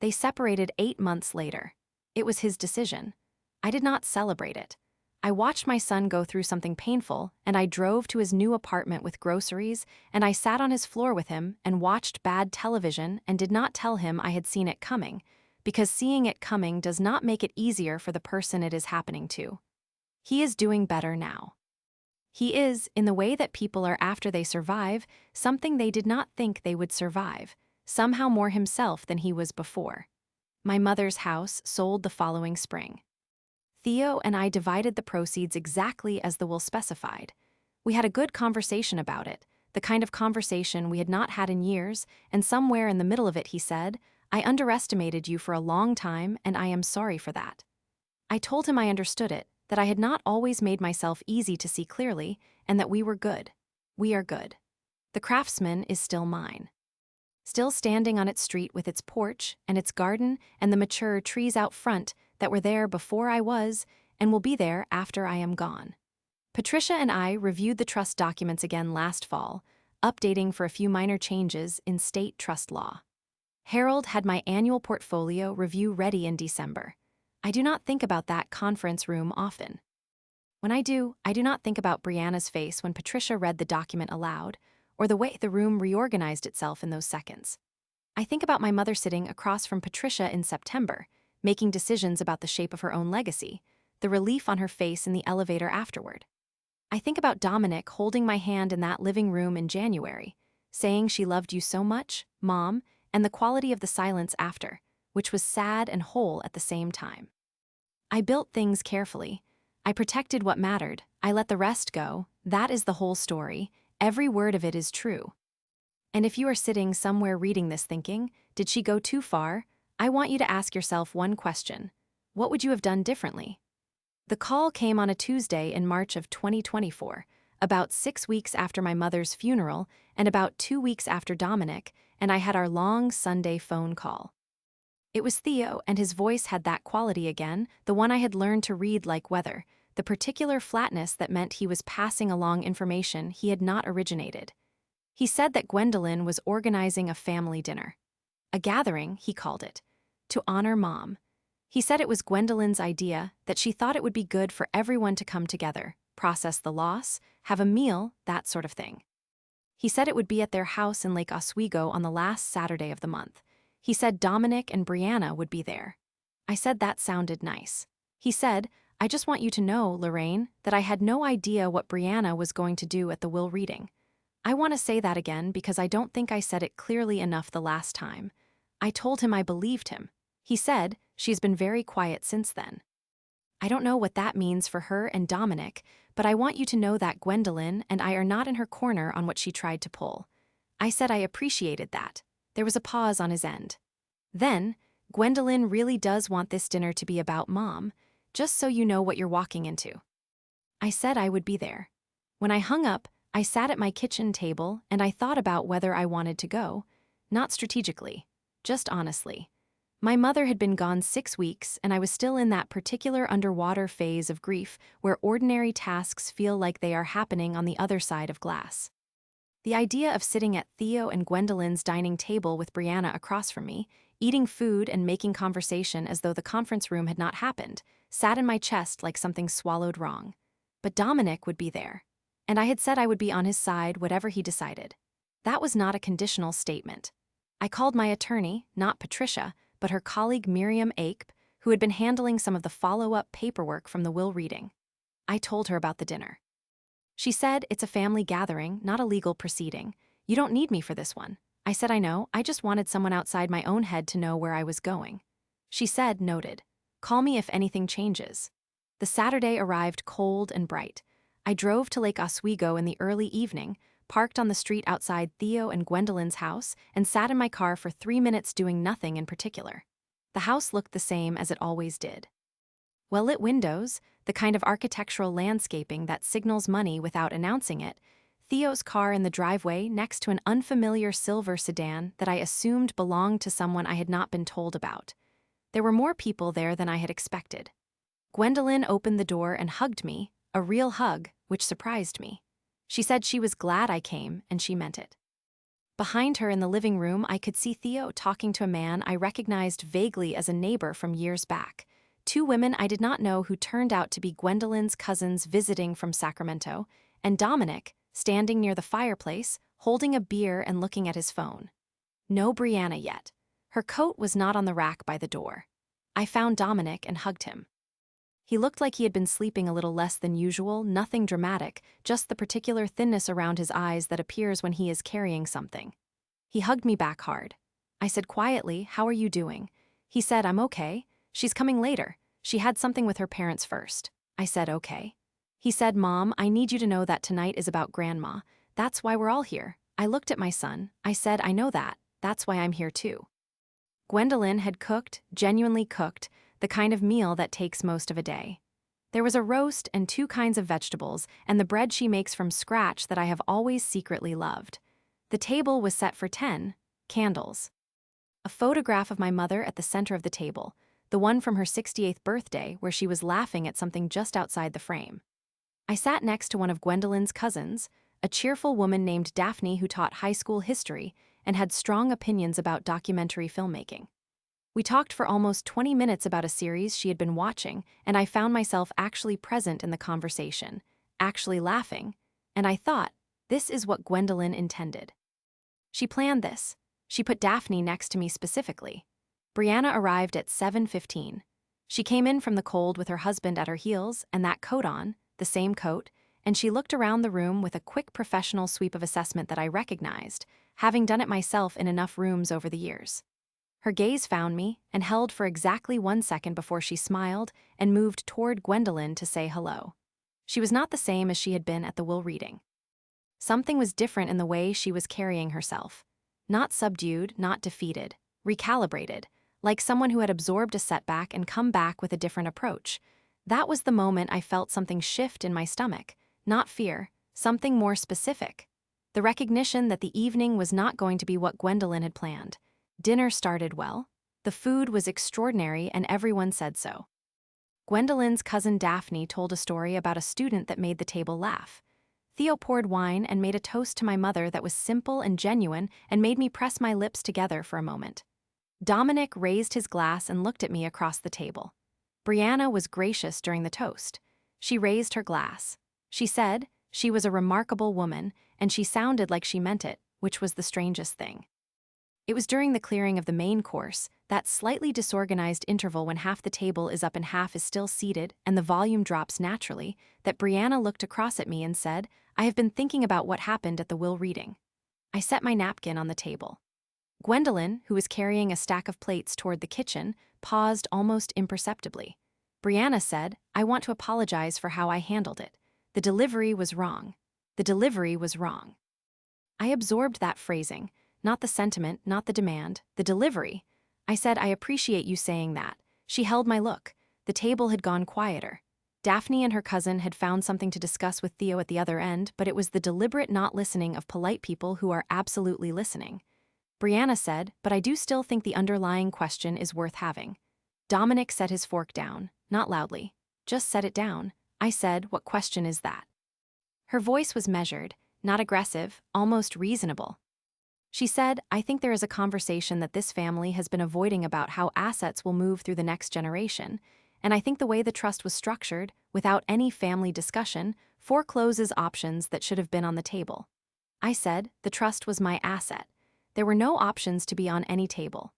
They separated 8 months later. It was his decision. I did not celebrate it. I watched my son go through something painful, and I drove to his new apartment with groceries, and I sat on his floor with him and watched bad television and did not tell him I had seen it coming, because seeing it coming does not make it easier for the person it is happening to. He is doing better now. He is, in the way that people are after they survive, something they did not think they would survive, somehow more himself than he was before. My mother's house sold the following spring. Theo and I divided the proceeds exactly as the will specified. We had a good conversation about it, the kind of conversation we had not had in years, and somewhere in the middle of it he said, "I underestimated you for a long time, and I am sorry for that." I told him I understood it, that I had not always made myself easy to see clearly, and that we were good. We are good. The Craftsman is still mine. Still standing on its street with its porch and its garden and the mature trees out front that were there before I was and will be there after I am gone. Patricia and I reviewed the trust documents again last fall, updating for a few minor changes in state trust law. Harold had my annual portfolio review ready in December. I do not think about that conference room often. When I do not think about Brianna's face when Patricia read the document aloud, or the way the room reorganized itself in those seconds. I think about my mother sitting across from Patricia in September, making decisions about the shape of her own legacy, the relief on her face in the elevator afterward. I think about Dominic holding my hand in that living room in January, saying she loved you so much, Mom, and the quality of the silence after, which was sad and whole at the same time. I built things carefully. I protected what mattered. I let the rest go. That is the whole story. Every word of it is true. And if you are sitting somewhere reading this thinking, did she go too far? I want you to ask yourself one question. What would you have done differently? The call came on a Tuesday in March of 2024, about 6 weeks after my mother's funeral and about 2 weeks after Dominic and I had our long Sunday phone call. It was Theo, and his voice had that quality again, the one I had learned to read like weather, the particular flatness that meant he was passing along information he had not originated. He said that Gwendolyn was organizing a family dinner. A gathering, he called it, to honor Mom. He said it was Gwendolyn's idea, that she thought it would be good for everyone to come together, process the loss, have a meal, that sort of thing. He said it would be at their house in Lake Oswego on the last Saturday of the month. He said Dominic and Brianna would be there. I said that sounded nice. He said, I just want you to know, Lorraine, that I had no idea what Brianna was going to do at the will reading. I want to say that again because I don't think I said it clearly enough the last time. I told him I believed him. He said, she's been very quiet since then. I don't know what that means for her and Dominic, but I want you to know that Gwendolyn and I are not in her corner on what she tried to pull. I said I appreciated that. There was a pause on his end. Then, Gwendolyn really does want this dinner to be about Mom, just so you know what you're walking into. I said I would be there. When I hung up, I sat at my kitchen table and I thought about whether I wanted to go, not strategically, just honestly. My mother had been gone 6 weeks and I was still in that particular underwater phase of grief where ordinary tasks feel like they are happening on the other side of glass. The idea of sitting at Theo and Gwendolyn's dining table with Brianna across from me, eating food and making conversation as though the conference room had not happened, sat in my chest like something swallowed wrong. But Dominic would be there, and I had said I would be on his side whatever he decided. That was not a conditional statement. I called my attorney, not Patricia, but her colleague Miriam Ape, who had been handling some of the follow-up paperwork from the will reading. I told her about the dinner. She said, it's a family gathering, not a legal proceeding. You don't need me for this one. I said I know, I just wanted someone outside my own head to know where I was going. She said, noted. Call me if anything changes. The Saturday arrived cold and bright. I drove to Lake Oswego in the early evening, parked on the street outside Theo and Gwendolyn's house, and sat in my car for 3 minutes doing nothing in particular. The house looked the same as it always did. Well-lit windows, the kind of architectural landscaping that signals money without announcing it, Theo's car in the driveway next to an unfamiliar silver sedan that I assumed belonged to someone I had not been told about. There were more people there than I had expected. Gwendolyn opened the door and hugged me, a real hug, which surprised me. She said she was glad I came, and she meant it. Behind her in the living room, I could see Theo talking to a man I recognized vaguely as a neighbor from years back. 2 women I did not know who turned out to be Gwendolyn's cousins visiting from Sacramento, and Dominic, standing near the fireplace, holding a beer and looking at his phone. No Brianna yet. Her coat was not on the rack by the door. I found Dominic and hugged him. He looked like he had been sleeping a little less than usual, nothing dramatic, just the particular thinness around his eyes that appears when he is carrying something. He hugged me back hard. I said quietly, "How are you doing?" He said, "I'm okay. She's coming later. She had something with her parents first." I said, "Okay." He said, "Mom, I need you to know that tonight is about Grandma. That's why we're all here." I looked at my son. I said, "I know that. That's why I'm here too." Gwendolyn had cooked, genuinely cooked, the kind of meal that takes most of a day. There was a roast and 2 kinds of vegetables and the bread she makes from scratch that I have always secretly loved. The table was set for 10 candles. A photograph of my mother at the center of the table, the one from her 68th birthday where she was laughing at something just outside the frame. I sat next to one of Gwendolyn's cousins, a cheerful woman named Daphne who taught high school history and had strong opinions about documentary filmmaking. We talked for almost 20 minutes about a series she had been watching, and I found myself actually present in the conversation, actually laughing, and I thought, this is what Gwendolyn intended. She planned this. She put Daphne next to me specifically. Brianna arrived at 7:15. She came in from the cold with her husband at her heels and that coat on, the same coat, and she looked around the room with a quick professional sweep of assessment that I recognized, having done it myself in enough rooms over the years. Her gaze found me and held for exactly 1 second before she smiled and moved toward Gwendolyn to say hello. She was not the same as she had been at the will reading. Something was different in the way she was carrying herself. Not subdued, not defeated, recalibrated, like someone who had absorbed a setback and come back with a different approach. That was the moment I felt something shift in my stomach, not fear, something more specific. The recognition that the evening was not going to be what Gwendolyn had planned. Dinner started well. The food was extraordinary and everyone said so. Gwendolyn's cousin Daphne told a story about a student that made the table laugh. Theo poured wine and made a toast to my mother that was simple and genuine and made me press my lips together for a moment. Dominic raised his glass and looked at me across the table. Brianna was gracious during the toast. She raised her glass. She said she was a remarkable woman, and she sounded like she meant it, which was the strangest thing. It was during the clearing of the main course, that slightly disorganized interval when half the table is up and half is still seated and the volume drops naturally, that Brianna looked across at me and said, "I have been thinking about what happened at the will reading." I set my napkin on the table. Gwendolyn, who was carrying a stack of plates toward the kitchen, paused almost imperceptibly. Brianna said, "I want to apologize for how I handled it. The delivery was wrong. The delivery was wrong." I absorbed that phrasing, not the sentiment, not the demand, the delivery. I said, "I appreciate you saying that." She held my look. The table had gone quieter. Daphne and her cousin had found something to discuss with Theo at the other end, but it was the deliberate not listening of polite people who are absolutely listening. Brianna said, "But I do still think the underlying question is worth having." Dominic set his fork down, not loudly. "Just set it down." I said, "What question is that?" Her voice was measured, not aggressive, almost reasonable. She said, "I think there is a conversation that this family has been avoiding about how assets will move through the next generation, and I think the way the trust was structured, without any family discussion, forecloses options that should have been on the table." I said, "The trust was my asset. There were no options to be on any table."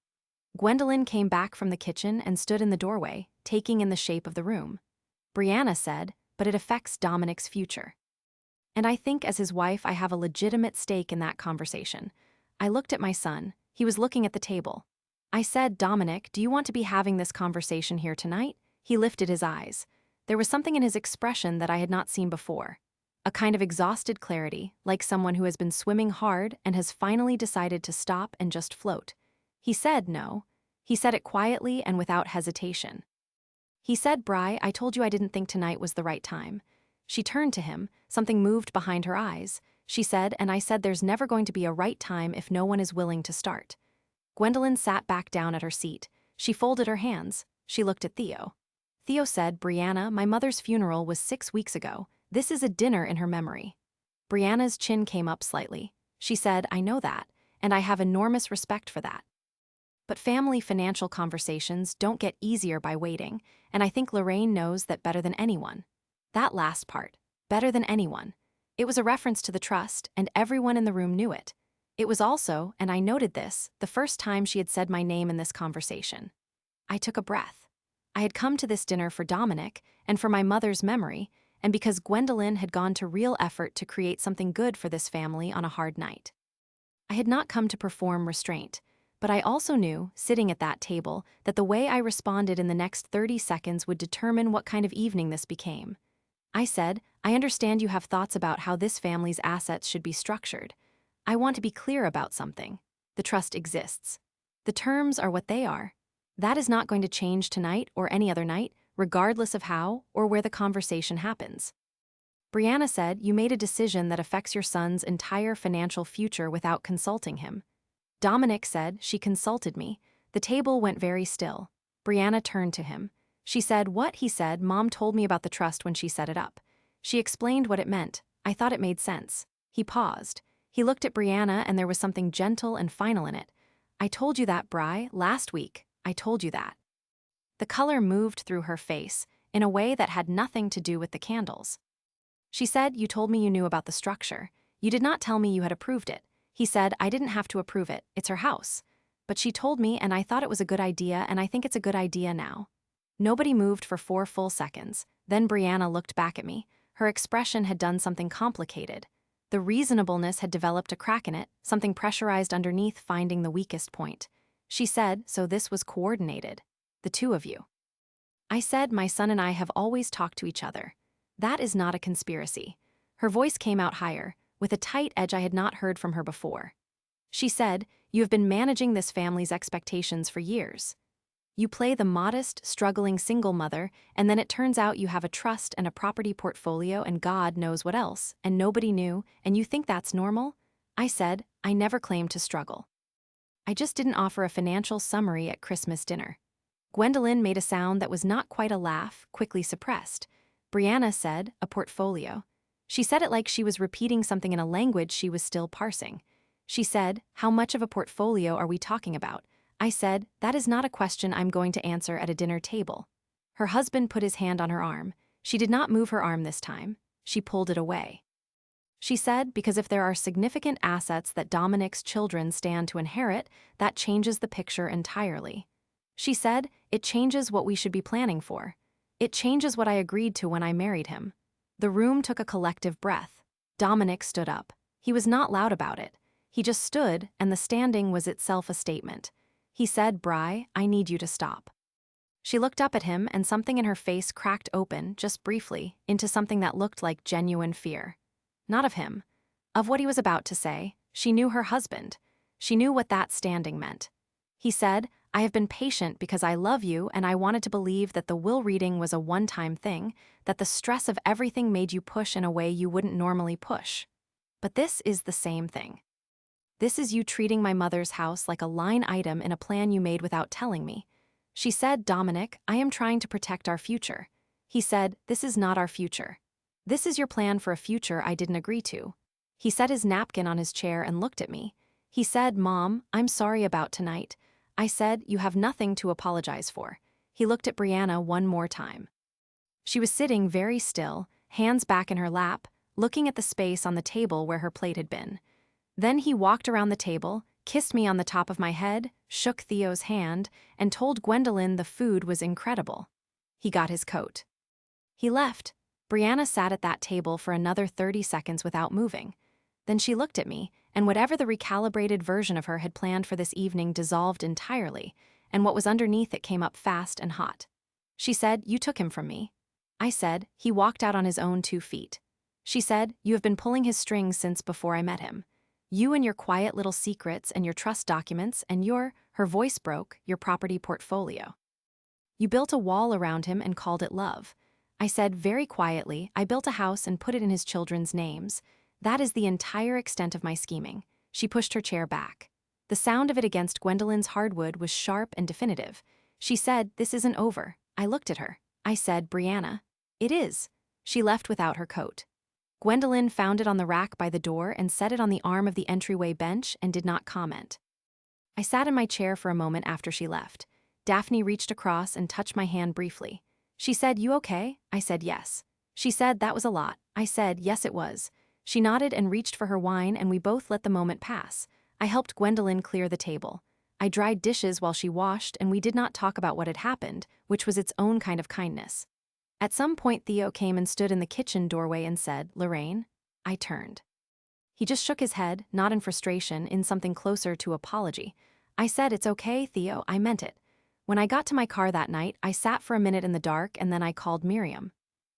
Gwendolyn came back from the kitchen and stood in the doorway, taking in the shape of the room. Brianna said, "But it affects Dominic's future." And I think as his wife I have a legitimate stake in that conversation. I looked at my son. He was looking at the table. I said, "Dominic, do you want to be having this conversation here tonight?" He lifted his eyes. There was something in his expression that I had not seen before. A kind of exhausted clarity, like someone who has been swimming hard and has finally decided to stop and just float. He said no. He said it quietly and without hesitation. He said, "Bri, I told you I didn't think tonight was the right time." She turned to him. Something moved behind her eyes. She said, "And I said there's never going to be a right time if no one is willing to start." Gwendolyn sat back down at her seat. She folded her hands. She looked at Theo. Theo said, "Brianna, my mother's funeral was 6 weeks ago. This is a dinner in her memory." Brianna's chin came up slightly. She said, "I know that, and I have enormous respect for that. But family financial conversations don't get easier by waiting, and I think Lorraine knows that better than anyone." That last part, better than anyone. It was a reference to the trust, and everyone in the room knew it. It was also, and I noted this, the first time she had said my name in this conversation. I took a breath. I had come to this dinner for Dominic, and for my mother's memory, and because Gwendolyn had gone to real effort to create something good for this family on a hard night. I had not come to perform restraint, but I also knew, sitting at that table, that the way I responded in the next 30 seconds would determine what kind of evening this became. I said, "I understand you have thoughts about how this family's assets should be structured. I want to be clear about something. The trust exists. The terms are what they are. That is not going to change tonight or any other night, regardless of how or where the conversation happens." Brianna said, "You made a decision that affects your son's entire financial future without consulting him." Dominic said, "She consulted me." The table went very still. Brianna turned to him. She said, "What?" He said, "Mom told me about the trust when she set it up. She explained what it meant. I thought it made sense." He paused. He looked at Brianna and there was something gentle and final in it. "I told you that, Bri, last week. I told you that." The color moved through her face in a way that had nothing to do with the candles. She said, "You told me you knew about the structure. You did not tell me you had approved it." He said, "I didn't have to approve it. It's her house. But she told me and I thought it was a good idea and I think it's a good idea now." Nobody moved for 4 full seconds. Then Brianna looked back at me. Her expression had done something complicated. The reasonableness had developed a crack in it, something pressurized underneath finding the weakest point. She said, "So this was coordinated. The two of you." I said, "My son and I have always talked to each other. That is not a conspiracy." Her voice came out higher, with a tight edge I had not heard from her before. She said, "You have been managing this family's expectations for years. You play the modest, struggling single mother, and then it turns out you have a trust and a property portfolio and God knows what else, and nobody knew, and you think that's normal? I said, I never claimed to struggle. I just didn't offer a financial summary at Christmas dinner. Gwendolyn made a sound that was not quite a laugh, quickly suppressed. Brianna said, a portfolio. She said it like she was repeating something in a language she was still parsing. She said, how much of a portfolio are we talking about? I said, that is not a question I'm going to answer at a dinner table. Her husband put his hand on her arm. She did not move her arm this time. She pulled it away. She said, because if there are significant assets that Dominic's children stand to inherit, that changes the picture entirely. She said, it changes what we should be planning for. It changes what I agreed to when I married him. The room took a collective breath. Dominic stood up. He was not loud about it. He just stood, and the standing was itself a statement. He said, Bri, I need you to stop. She looked up at him, and something in her face cracked open, just briefly, into something that looked like genuine fear. Not of him. Of what he was about to say. She knew her husband. She knew what that standing meant. He said, I have been patient because I love you and I wanted to believe that the will reading was a one-time thing, that the stress of everything made you push in a way you wouldn't normally push. But this is the same thing. This is you treating my mother's house like a line item in a plan you made without telling me. She said, Dominic, I am trying to protect our future. He said, this is not our future. This is your plan for a future I didn't agree to. He set his napkin on his chair and looked at me. He said, Mom, I'm sorry about tonight. I said, you have nothing to apologize for. He looked at Brianna one more time. She was sitting very still, hands back in her lap, looking at the space on the table where her plate had been. Then he walked around the table, kissed me on the top of my head, shook Theo's hand, and told Gwendolyn the food was incredible. He got his coat. He left. Brianna sat at that table for another 30 seconds without moving. Then she looked at me, and whatever the recalibrated version of her had planned for this evening dissolved entirely, and what was underneath it came up fast and hot. She said, you took him from me. I said, he walked out on his own 2 feet. She said, you have been pulling his strings since before I met him. You and your quiet little secrets and your trust documents and her voice broke, your property portfolio. You built a wall around him and called it love. I said very quietly, I built a house and put it in his children's names. That is the entire extent of my scheming. She pushed her chair back. The sound of it against Gwendolyn's hardwood was sharp and definitive. She said, this isn't over. I looked at her. I said, Brianna. It is. She left without her coat. Gwendolyn found it on the rack by the door and set it on the arm of the entryway bench and did not comment. I sat in my chair for a moment after she left. Daphne reached across and touched my hand briefly. She said, you okay? I said, yes. She said, that was a lot. I said, yes, it was. She nodded and reached for her wine, and we both let the moment pass. I helped Gwendolyn clear the table. I dried dishes while she washed, and we did not talk about what had happened, which was its own kind of kindness. At some point, Theo came and stood in the kitchen doorway and said, Lorraine? I turned. He just shook his head, not in frustration, in something closer to apology. I said, it's okay, Theo, I meant it. When I got to my car that night, I sat for a minute in the dark and then I called Miriam.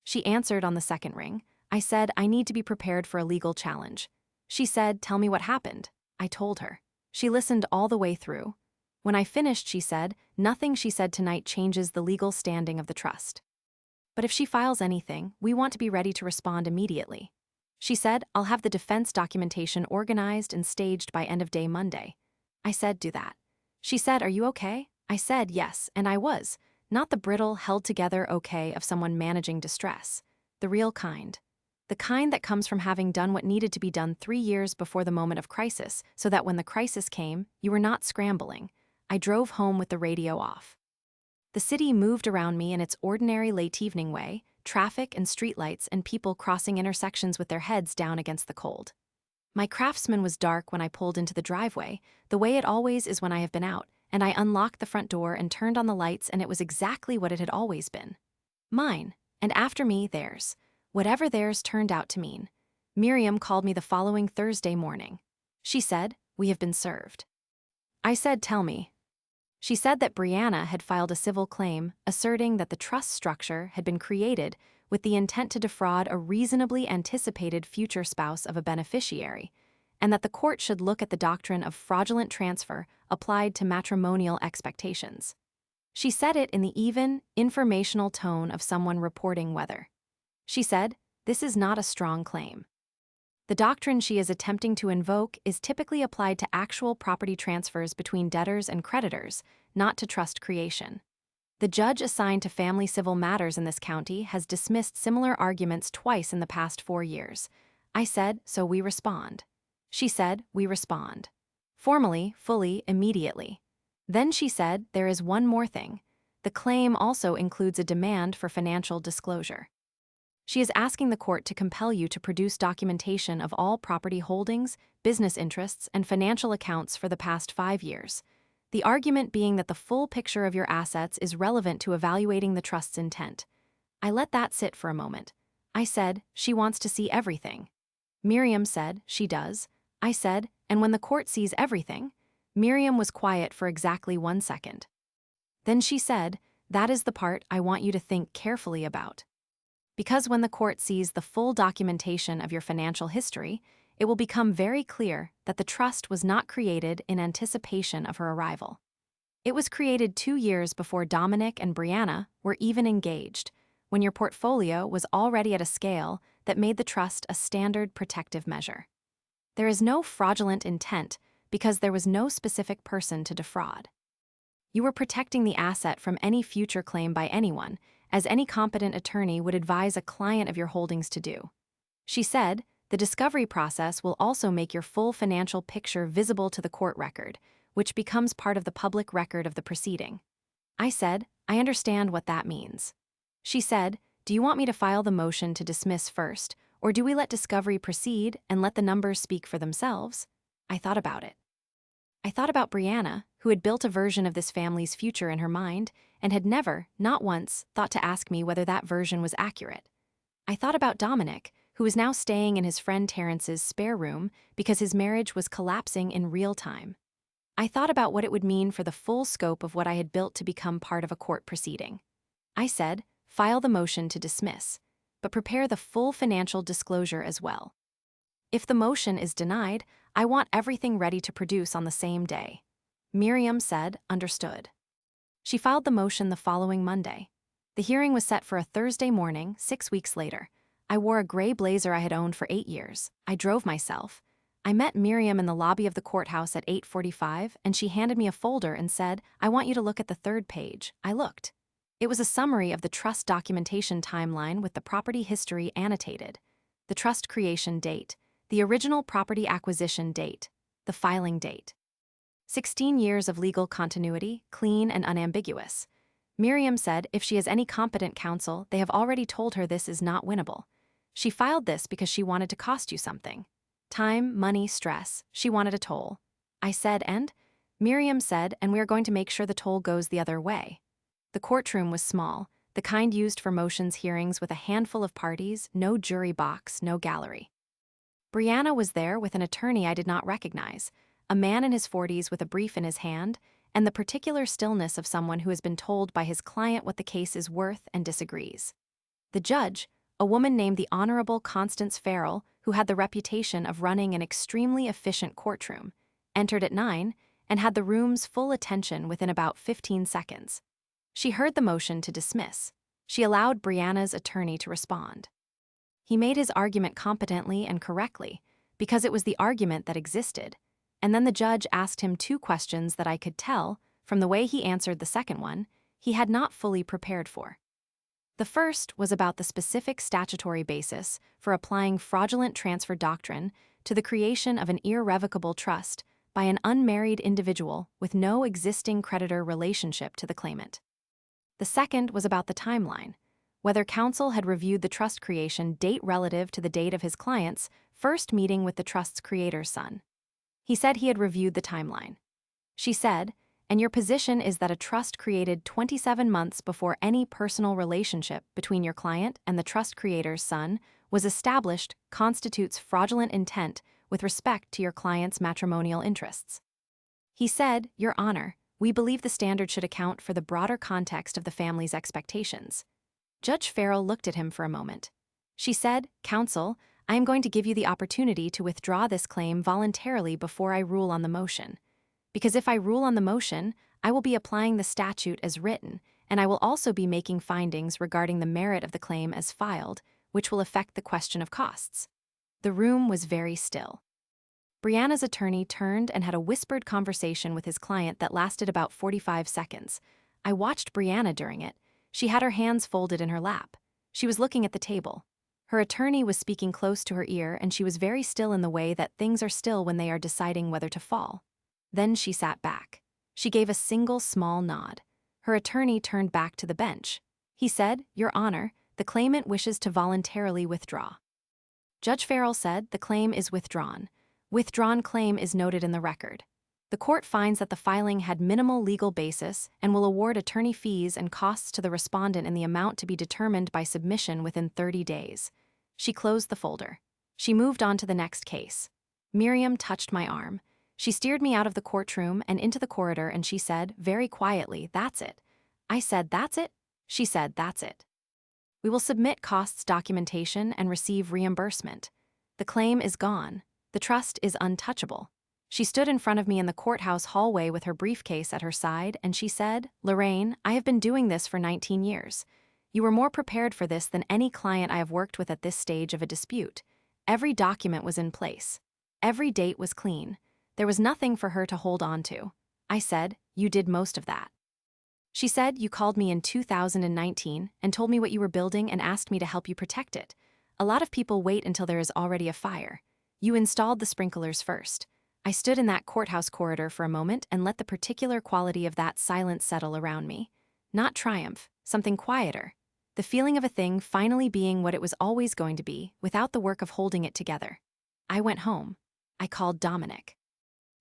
She answered on the second ring. I said, I need to be prepared for a legal challenge. She said, tell me what happened. I told her. She listened all the way through. When I finished, she said, nothing she said tonight changes the legal standing of the trust. But if she files anything, we want to be ready to respond immediately. She said, I'll have the defense documentation organized and staged by end of day Monday. I said, do that. She said, are you okay? I said, yes, and I was. Not the brittle, held-together okay of someone managing distress. The real kind. The kind that comes from having done what needed to be done 3 years before the moment of crisis, so that when the crisis came, you were not scrambling. I drove home with the radio off. The city moved around me in its ordinary late-evening way, traffic and streetlights and people crossing intersections with their heads down against the cold. My Craftsman was dark when I pulled into the driveway, the way it always is when I have been out, and I unlocked the front door and turned on the lights, and it was exactly what it had always been. Mine, and after me, theirs. Whatever theirs turned out to mean. Miriam called me the following Thursday morning. She said, we have been served. I said, tell me. She said that Brianna had filed a civil claim asserting that the trust structure had been created with the intent to defraud a reasonably anticipated future spouse of a beneficiary, and that the court should look at the doctrine of fraudulent transfer applied to matrimonial expectations. She said it in the even, informational tone of someone reporting weather. She said, "This is not a strong claim." The doctrine she is attempting to invoke is typically applied to actual property transfers between debtors and creditors, not to trust creation. The judge assigned to family civil matters in this county has dismissed similar arguments twice in the past 4 years. I said, "So we respond." She said, "We respond. Formally, fully, immediately." Then she said, "There is one more thing. The claim also includes a demand for financial disclosure." She is asking the court to compel you to produce documentation of all property holdings, business interests, and financial accounts for the past 5 years. The argument being that the full picture of your assets is relevant to evaluating the trust's intent. I let that sit for a moment. I said, "She wants to see everything." Miriam said, "She does." I said, "And when the court sees everything?" Miriam was quiet for exactly 1 second. Then she said, "That is the part I want you to think carefully about. Because when the court sees the full documentation of your financial history, it will become very clear that the trust was not created in anticipation of her arrival. It was created 2 years before Dominic and Brianna were even engaged, when your portfolio was already at a scale that made the trust a standard protective measure. There is no fraudulent intent because there was no specific person to defraud. You were protecting the asset from any future claim by anyone, as any competent attorney would advise a client of your holdings to do. She said, "The discovery process will also make your full financial picture visible to the court record, which becomes part of the public record of the proceeding." I said, "I understand what that means." She said, "Do you want me to file the motion to dismiss first, or do we let discovery proceed and let the numbers speak for themselves?" I thought about it. I thought about Brianna, who had built a version of this family's future in her mind and had never, not once, thought to ask me whether that version was accurate. I thought about Dominic, who was now staying in his friend Terrence's spare room because his marriage was collapsing in real time. I thought about what it would mean for the full scope of what I had built to become part of a court proceeding. I said, "File the motion to dismiss, but prepare the full financial disclosure as well. If the motion is denied, I want everything ready to produce on the same day." Miriam said, "Understood." She filed the motion the following Monday. The hearing was set for a Thursday morning, 6 weeks later. I wore a gray blazer I had owned for 8 years. I drove myself. I met Miriam in the lobby of the courthouse at 8:45, and she handed me a folder and said, "I want you to look at the 3rd page." I looked. It was a summary of the trust documentation timeline with the property history annotated, the trust creation date, the original property acquisition date, the filing date. 16 years of legal continuity, clean and unambiguous. Miriam said if she has any competent counsel, they have already told her this is not winnable. She filed this because she wanted to cost you something. Time, money, stress. She wanted a toll. I said, "And?" Miriam said, "And we are going to make sure the toll goes the other way." The courtroom was small, the kind used for motions hearings with a handful of parties, no jury box, no gallery. Brianna was there with an attorney I did not recognize, a man in his 40s with a brief in his hand, and the particular stillness of someone who has been told by his client what the case is worth and disagrees. The judge, a woman named the Honorable Constance Farrell, who had the reputation of running an extremely efficient courtroom, entered at 9 and had the room's full attention within about 15 seconds. She heard the motion to dismiss. She allowed Brianna's attorney to respond. He made his argument competently and correctly, because it was the argument that existed, and then the judge asked him 2 questions that I could tell, from the way he answered the second one, he had not fully prepared for. The first was about the specific statutory basis for applying fraudulent transfer doctrine to the creation of an irrevocable trust by an unmarried individual with no existing creditor relationship to the claimant. The second was about the timeline, whether counsel had reviewed the trust creation date relative to the date of his client's first meeting with the trust's creator's son. He said he had reviewed the timeline. She said, "And your position is that a trust created 27 months before any personal relationship between your client and the trust creator's son was established constitutes fraudulent intent with respect to your client's matrimonial interests." He said, "Your Honor, we believe the standard should account for the broader context of the family's expectations." Judge Farrell looked at him for a moment. She said, "Counsel, I am going to give you the opportunity to withdraw this claim voluntarily before I rule on the motion. Because if I rule on the motion, I will be applying the statute as written, and I will also be making findings regarding the merit of the claim as filed, which will affect the question of costs. The room was very still. Brianna's attorney turned and had a whispered conversation with his client that lasted about 45 seconds. I watched Brianna during it. She had her hands folded in her lap. She was looking at the table. Her attorney was speaking close to her ear, and she was very still in the way that things are still when they are deciding whether to fall. Then she sat back. She gave a single small nod. Her attorney turned back to the bench. He said, "Your Honor, the claimant wishes to voluntarily withdraw." Judge Farrell said, "The claim is withdrawn. Withdrawn claim is noted in the record." The court finds that the filing had minimal legal basis and will award attorney fees and costs to the respondent in the amount to be determined by submission within 30 days. She closed the folder. She moved on to the next case. Miriam touched my arm. She steered me out of the courtroom and into the corridor, and she said, very quietly, "That's it." I said, "That's it?" She said, "That's it. We will submit costs documentation and receive reimbursement. The claim is gone. The trust is untouchable." She stood in front of me in the courthouse hallway with her briefcase at her side, and she said, "Lorraine, I have been doing this for 19 years. You were more prepared for this than any client I have worked with at this stage of a dispute. Every document was in place. Every date was clean. There was nothing for her to hold on to." I said, "You did most of that." She said, "You called me in 2019 and told me what you were building and asked me to help you protect it. A lot of people wait until there is already a fire. You installed the sprinklers first." I stood in that courthouse corridor for a moment and let the particular quality of that silence settle around me. Not triumph, something quieter. The feeling of a thing finally being what it was always going to be, without the work of holding it together. I went home. I called Dominic.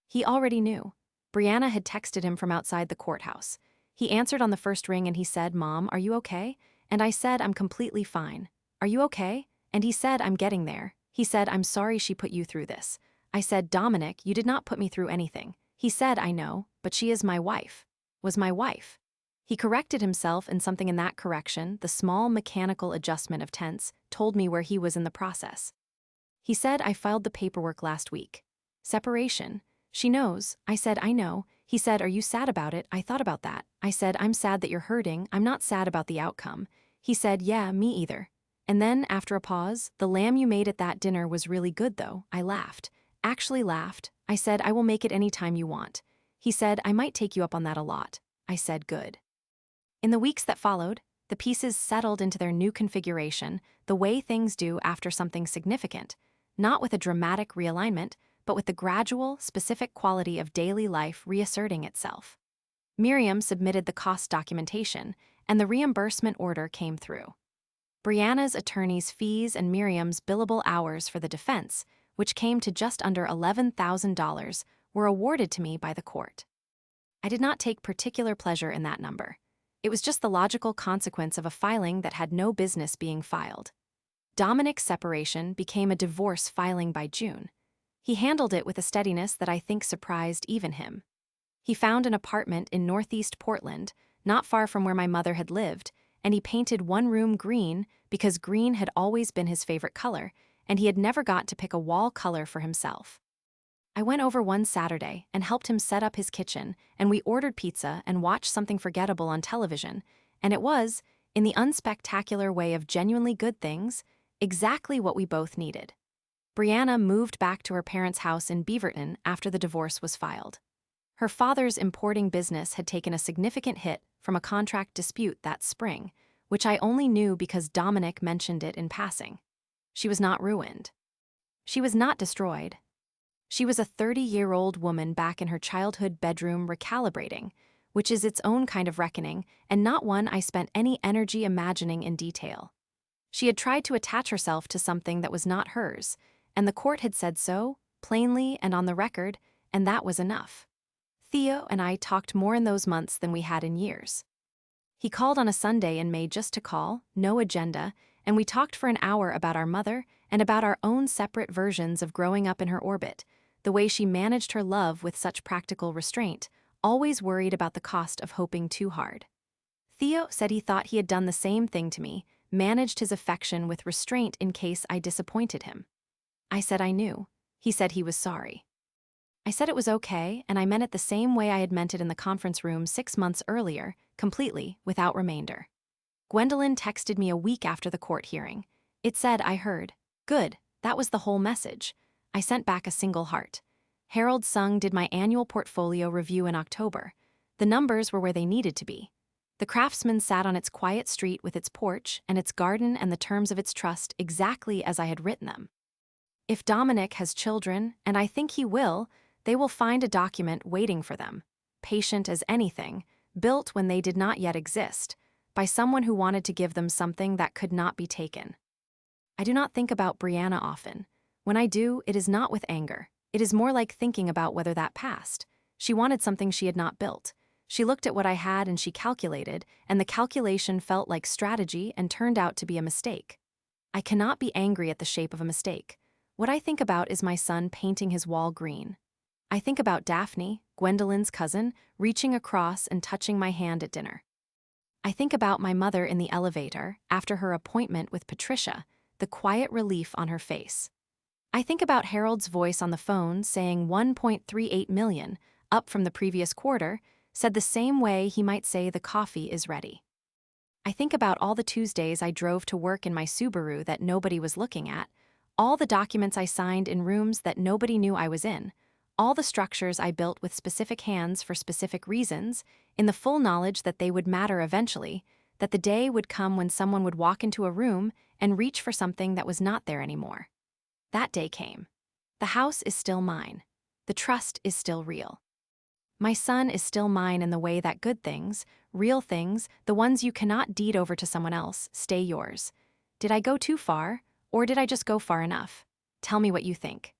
He already knew. Brianna had texted him from outside the courthouse. He answered on the first ring and he said, "Mom, are you okay?" And I said, "I'm completely fine." "Are you okay?" And he said, "I'm getting there." He said, "I'm sorry she put you through this." I said, "Dominic, you did not put me through anything." He said, "I know, but she is my wife." Was my wife. He corrected himself, and something in that correction, the small mechanical adjustment of tense, told me where he was in the process. He said, "I filed the paperwork last week." Separation. She knows. I said, "I know." He said, "Are you sad about it?" I thought about that. I said, "I'm sad that you're hurting. I'm not sad about the outcome." He said, "Yeah, me either." And then, after a pause, "The lamb you made at that dinner was really good though." I laughed. Actually laughed. I said, "I will make it any time you want." He said, "I might take you up on that a lot." I said, "Good." In the weeks that followed, the pieces settled into their new configuration, the way things do after something significant, not with a dramatic realignment, but with the gradual, specific quality of daily life reasserting itself. Miriam submitted the cost documentation, and the reimbursement order came through. Brianna's attorney's fees and Miriam's billable hours for the defense, which came to just under $11,000, were awarded to me by the court. I did not take particular pleasure in that number. It was just the logical consequence of a filing that had no business being filed. Dominic's separation became a divorce filing by June. He handled it with a steadiness that I think surprised even him. He found an apartment in Northeast Portland, not far from where my mother had lived, and he painted one room green because green had always been his favorite color, and he had never got to pick a wall color for himself. I went over one Saturday and helped him set up his kitchen, and we ordered pizza and watched something forgettable on television, and it was, in the unspectacular way of genuinely good things, exactly what we both needed. Brianna moved back to her parents' house in Beaverton after the divorce was filed. Her father's importing business had taken a significant hit from a contract dispute that spring, which I only knew because Dominic mentioned it in passing. She was not ruined. She was not destroyed. She was a 30-year-old woman back in her childhood bedroom recalibrating, which is its own kind of reckoning, and not one I spent any energy imagining in detail. She had tried to attach herself to something that was not hers, and the court had said so, plainly and on the record, and that was enough. Theo and I talked more in those months than we had in years. He called on a Sunday in May just to call, no agenda, and we talked for an hour about our mother and about our own separate versions of growing up in her orbit, the way she managed her love with such practical restraint, always worried about the cost of hoping too hard. Theo said he thought he had done the same thing to me, managed his affection with restraint in case I disappointed him. I said I knew. He said he was sorry. I said it was okay, and I meant it the same way I had meant it in the conference room 6 months earlier, completely, without remainder. Gwendolyn texted me a week after the court hearing. It said I heard. Good, that was the whole message. I sent back a single heart. Harold Sung did my annual portfolio review in October. The numbers were where they needed to be. The Craftsman sat on its quiet street with its porch and its garden and the terms of its trust exactly as I had written them. If Dominic has children, and I think he will, they will find a document waiting for them, patient as anything, built when they did not yet exist, by someone who wanted to give them something that could not be taken. I do not think about Brianna often. When I do, it is not with anger. It is more like thinking about whether that passed. She wanted something she had not built. She looked at what I had and she calculated, and the calculation felt like strategy and turned out to be a mistake. I cannot be angry at the shape of a mistake. What I think about is my son painting his wall green. I think about Daphne, Gwendolyn's cousin, reaching across and touching my hand at dinner. I think about my mother in the elevator, after her appointment with Patricia, the quiet relief on her face. I think about Harold's voice on the phone saying 1.38 million, up from the previous quarter, said the same way he might say the coffee is ready. I think about all the Tuesdays I drove to work in my Subaru that nobody was looking at, all the documents I signed in rooms that nobody knew I was in, all the structures I built with specific hands for specific reasons, in the full knowledge that they would matter eventually, that the day would come when someone would walk into a room and reach for something that was not there anymore. That day came. The house is still mine. The trust is still real. My son is still mine in the way that good things, real things, the ones you cannot deed over to someone else, stay yours. Did I go too far, or did I just go far enough? Tell me what you think.